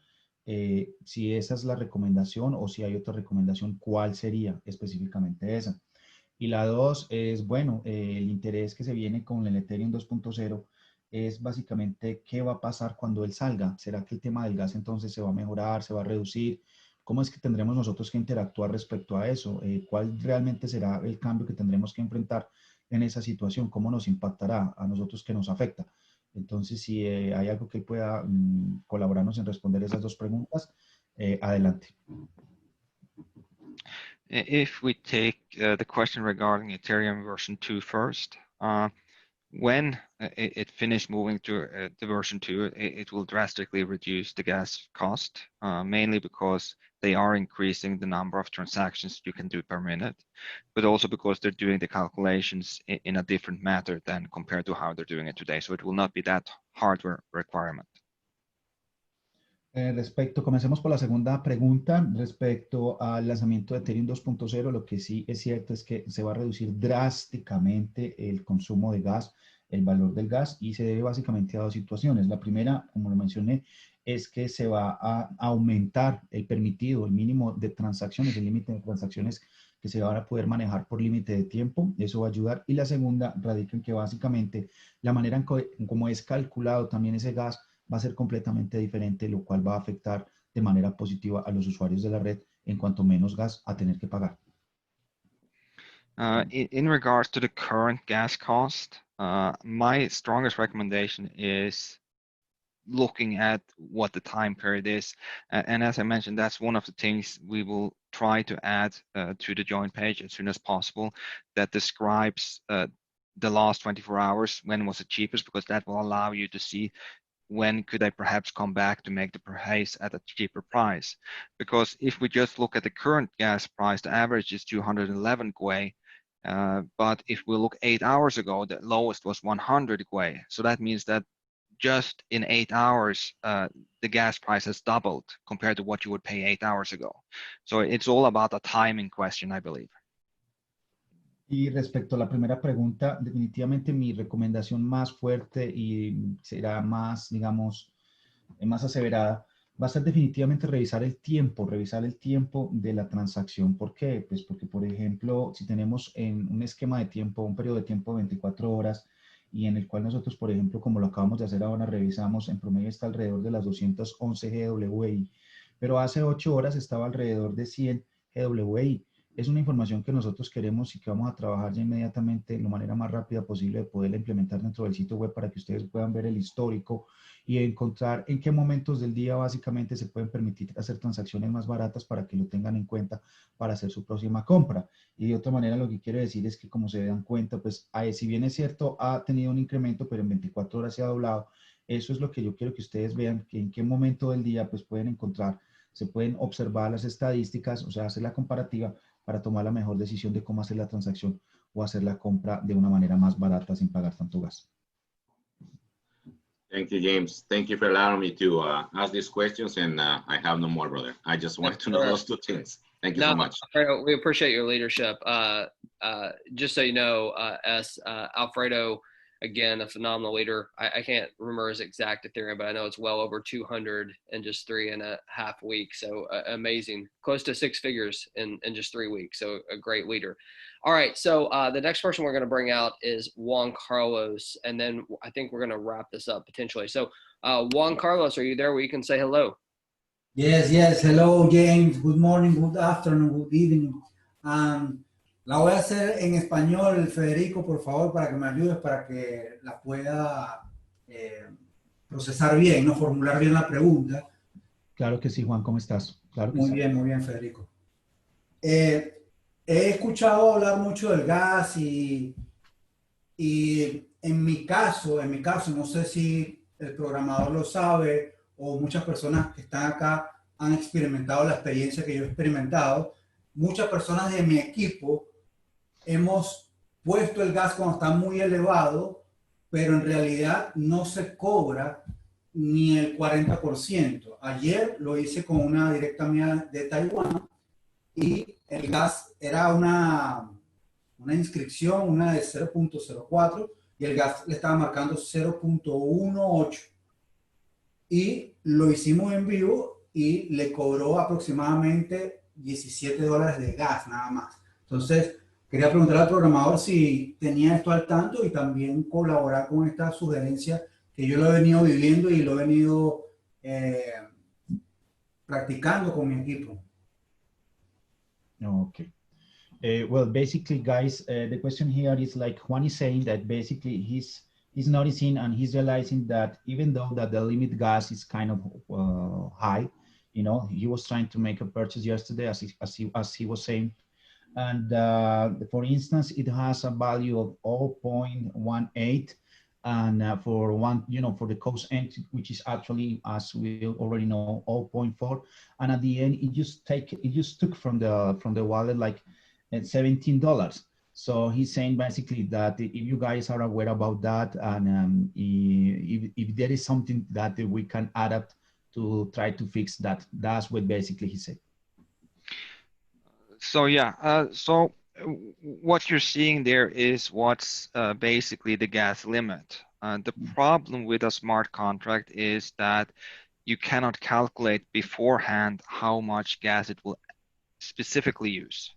Si esa es la recomendación o si hay otra recomendación, ¿cuál sería específicamente esa? Y la dos es, bueno, el interés que se viene con el Ethereum 2.0 es básicamente qué va a pasar cuando él salga. ¿Será que el tema del gas entonces se va a mejorar, se va a reducir? ¿Cómo es que tendremos nosotros que interactuar respecto a eso? ¿Cuál realmente será el cambio que tendremos que enfrentar en esa situación? ¿Cómo nos impactará a nosotros que nos afecta? Entonces, si hay algo que pueda colaborarnos en responder esas dos preguntas, adelante. If we take the question regarding Ethereum version 2 first, when it finished moving to the version 2, it will drastically reduce the gas cost, mainly because they are increasing the number of transactions you can do per minute, but also because they're doing the calculations in a different manner than compared to how they're doing it today. So it will not be that hardware requirement. Comencemos por la segunda pregunta respecto al lanzamiento de Ethereum 2.0. Lo que sí es cierto es que se va a reducir drásticamente el consumo de gas, el valor del gas, y se debe básicamente a dos situaciones. La primera, como lo mencioné, es que se va a aumentar el permitido, el mínimo de transacciones, el límite de transacciones que se van a poder manejar por límite de tiempo. Eso va a ayudar. Y la segunda radica en que básicamente la manera en cómo es calculado también ese gas va a ser completamente diferente, lo cual va a afectar de manera positiva a los usuarios de la red en cuanto menos gas a tener que pagar. In regards to the current gas cost, my strongest recommendation is looking at what the time period is. And as I mentioned, that's one of the things we will try to add to the join page as soon as possible that describes the last 24 hours, when was it cheapest, because that will allow you to see when could I perhaps come back to make the purchase at a cheaper price? Because if we just look at the current gas price, the average is 211 GUE, but if we look 8 hours ago, the lowest was 100 GUE. So that means that just in 8 hours, the gas price has doubled compared to what you would pay 8 hours ago. So it's all about a timing question, I believe. Y respecto a la primera pregunta, definitivamente mi recomendación más fuerte y será más, digamos, más aseverada, va a ser definitivamente revisar el tiempo de la transacción. ¿Por qué? Pues porque, por ejemplo, si tenemos en un esquema de tiempo, un periodo de tiempo de 24 horas, y en el cual nosotros, por ejemplo, como lo acabamos de hacer ahora, revisamos, en promedio está alrededor de las 211 GWI, pero hace 8 horas estaba alrededor de 100 GWI. Es una información que nosotros queremos y que vamos a trabajar ya inmediatamente de la manera más rápida posible de poderla implementar dentro del sitio web para que ustedes puedan ver el histórico y encontrar en qué momentos del día básicamente se pueden permitir hacer transacciones más baratas para que lo tengan en cuenta para hacer su próxima compra. Y de otra manera lo que quiero decir es que, como se dan cuenta, pues si bien es cierto ha tenido un incremento, pero en 24 horas se ha doblado. Eso es lo que yo quiero que ustedes vean, que en qué momento del día pues pueden encontrar, se pueden observar las estadísticas, o sea, hacer la comparativa para tomar la mejor decisión de cómo hacer la transacción o hacer la compra de una manera más barata sin pagar tanto gas. Thank you, James. Thank you for allowing me to ask these questions, and I have no more, brother. I just wanted to know those two things. Thank you so much. Alfredo, we appreciate your leadership. Just so you know, Alfredo, again, a phenomenal leader. I can't remember his exact Ethereum, but I know it's well over 200 in just 3.5 weeks. So amazing, close to 6 figures in just 3 weeks. So a great leader. All right, so the next person we're going to bring out is Juan Carlos, and then I think we're going to wrap this up potentially. So Juan Carlos, are you there where you can say hello? Yes. Hello, James. Good morning, good afternoon, good evening. La voy a hacer en español, Federico, por favor, para que me ayudes, para que la pueda procesar bien, no formular bien la pregunta. Claro que sí, Juan, ¿cómo estás? Claro que muy bien, Federico. He escuchado hablar mucho del gas y en mi caso, no sé si el programador lo sabe o muchas personas que están acá han experimentado la experiencia que yo he experimentado. Muchas personas de mi equipo hemos puesto el gas cuando está muy elevado, pero en realidad no se cobra ni el 40%. Ayer lo hice con una directa mía de Taiwán y el gas era una inscripción, una de 0.04, y el gas le estaba marcando 0.18. y lo hicimos en vivo y le cobró aproximadamente $17 de gas nada más. Entonces, quería preguntar al programador si tenía esto al tanto y también colaborar con esta sugerencia que yo lo he venido viviendo y lo he venido practicando con mi equipo. Okay. Well, basically, guys, the question here is like Juan is saying that basically he's noticing and he's realizing that even though that the limit gas is kind of high, you know, he was trying to make a purchase yesterday, as he was saying, and for instance, it has a value of 0.18, and for one, you know, for the cost entry, which is actually, as we already know, 0.4, and at the end, it just took from the wallet like $17. So he's saying basically that if you guys are aware about that, and if there is something that we can adapt to try to fix that, that's what basically he said. So yeah, so what you're seeing there is what's basically the gas limit. The problem with a smart contract is that you cannot calculate beforehand how much gas it will specifically use.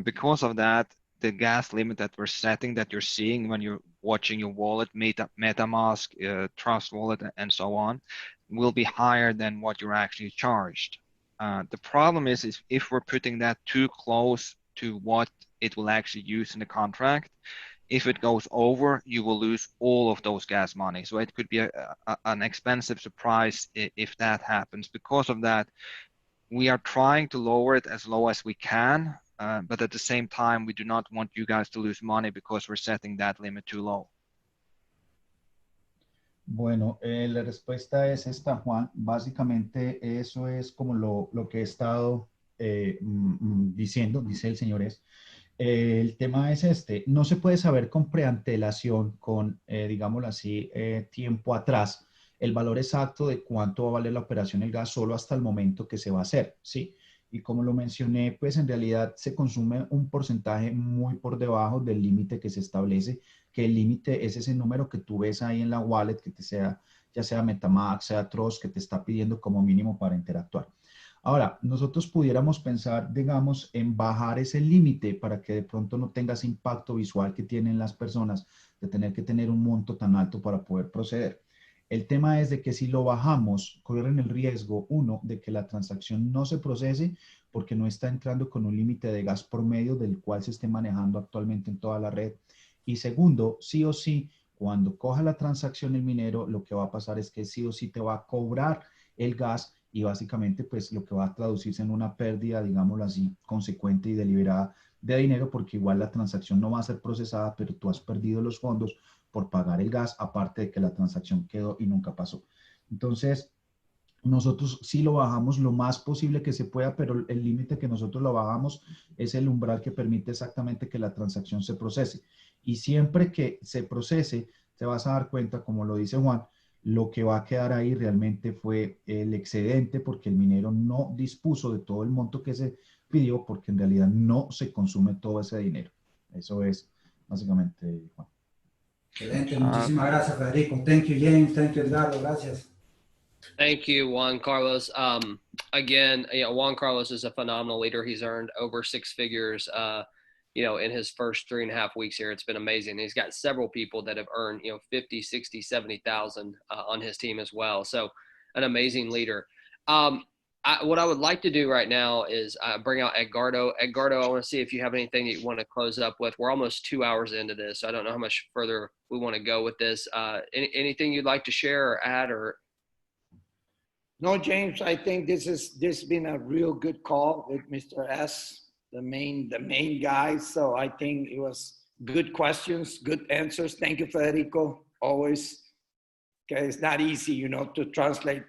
Because of that, the gas limit that we're setting, that you're seeing when you're watching your wallet, MetaMask, Trust Wallet, and so on, will be higher than what you're actually charged. The problem is if we're putting that too close to what it will actually use in the contract, if it goes over, you will lose all of those gas money. So it could be an expensive surprise if that happens. Because of that, we are trying to lower it as low as we can, but at the same time, we do not want you guys to lose money because we're setting that limit too low. Bueno, la respuesta es esta, Juan. Básicamente eso es como lo que he estado diciendo, dice el señor es. El tema es este, no se puede saber con preantelación, con, digámoslo así, tiempo atrás, el valor exacto de cuánto va a valer la operación el gas solo hasta el momento que se va a hacer, ¿sí? Y como lo mencioné, pues en realidad se consume un porcentaje muy por debajo del límite que se establece, que el límite es ese número que tú ves ahí en la wallet, que ya sea MetaMask, sea Trust, que te está pidiendo como mínimo para interactuar. Ahora, nosotros pudiéramos pensar, digamos, en bajar ese límite para que de pronto no tenga ese impacto visual que tienen las personas de tener que tener un monto tan alto para poder proceder. El tema es de que si lo bajamos, corren el riesgo, uno, de que la transacción no se procese porque no está entrando con un límite de gas por medio del cual se esté manejando actualmente en toda la red. Y segundo, sí o sí, cuando coja la transacción el minero, lo que va a pasar es que sí o sí te va a cobrar el gas y básicamente pues lo que va a traducirse en una pérdida, digámoslo así, consecuente y deliberada de dinero, porque igual la transacción no va a ser procesada, pero tú has perdido los fondos por pagar el gas, aparte de que la transacción quedó y nunca pasó. Entonces, nosotros sí lo bajamos lo más posible que se pueda, pero el límite que nosotros lo bajamos es el umbral que permite exactamente que la transacción se procese. Y siempre que se procese, te vas a dar cuenta, como lo dice Juan, lo que va a quedar ahí realmente fue el excedente, porque el minero no dispuso de todo el monto que se pidió, porque en realidad no se consume todo ese dinero. Eso es básicamente, Juan. Excelente, muchísimas gracias, Federico. Thank you, James. Thank you, Edgardo. Gracias. Thank you, Juan Carlos. Again, Juan Carlos is a phenomenal leader. He's earned over six figures, in his first 3.5 weeks here. It's been amazing. He's got several people that have earned, 50, 60, 70,000 on his team as well. So an amazing leader. What I would like to do right now is bring out Edgardo. Edgardo, I want to see if you have anything that you want to close up with. We're almost 2 hours into this, so I don't know how much further we want to go with this. Anything you'd like to share or add or? No, James, I think this has been a real good call with Mr. S, the main guy. So I think it was good questions, good answers. Thank you, Federico. Always, okay, it's not easy, to translate,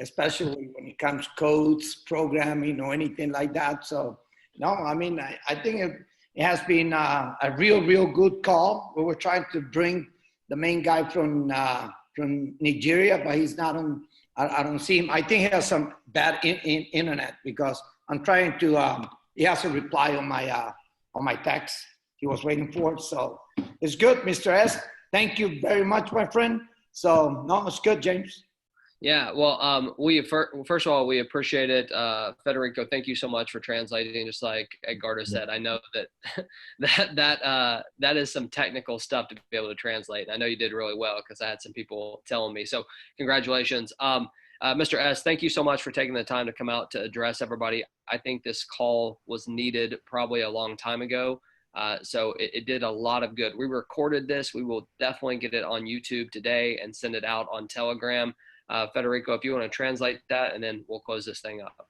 especially when it comes codes, programming, or anything like that. So no, I mean, I think it has been a real good call. We were trying to bring the main guy from Nigeria, but he's not on. I don't see him. I think he has some bad internet because I'm trying to. He has a reply on my text. He was waiting for it, so it's good, Mr. S. Thank you very much, my friend. So no, it's good, James. Yeah, well, first of all, we appreciate it. Federico, thank you so much for translating. Just like Edgardo said, I know that that is some technical stuff to be able to translate. I know you did really well because I had some people telling me. So congratulations. Mr. S, thank you so much for taking the time to come out to address everybody. I think this call was needed probably a long time ago. So it did a lot of good. We recorded this. We will definitely get it on YouTube today and send it out on Telegram. Federico, if you want to translate that, and then we'll close this thing up.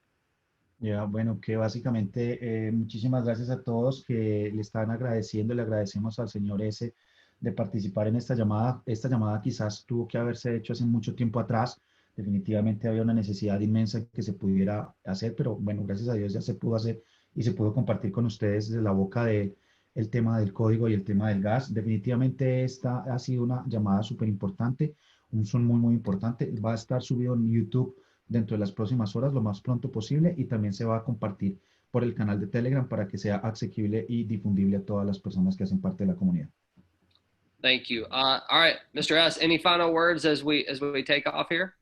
Ya, bueno, que básicamente muchísimas gracias a todos que le están agradeciendo, le agradecemos al señor S de participar en esta llamada. Esta llamada quizás tuvo que haberse hecho hace mucho tiempo atrás. Definitivamente había una necesidad inmensa que se pudiera hacer, pero bueno, gracias a Dios ya se pudo hacer y se pudo compartir con ustedes desde la boca de el tema del código y el tema del gas. Definitivamente esta ha sido una llamada súper importante, un Zoom muy, muy importante. Va a estar subido en YouTube dentro de las próximas horas, lo más pronto posible, y también se va a compartir por el canal de Telegram para que sea asequible y difundible a todas las personas que hacen parte de la comunidad. Thank you. All right, Mr. S, any final words as we take off here?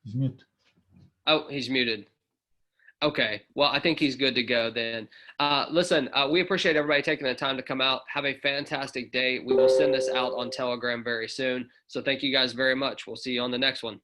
He's mute. Oh, he's muted. Okay, well, I think he's good to go then. Listen, we appreciate everybody taking the time to come out. Have a fantastic day. We will send this out on Telegram very soon. So thank you guys very much. We'll see you on the next one.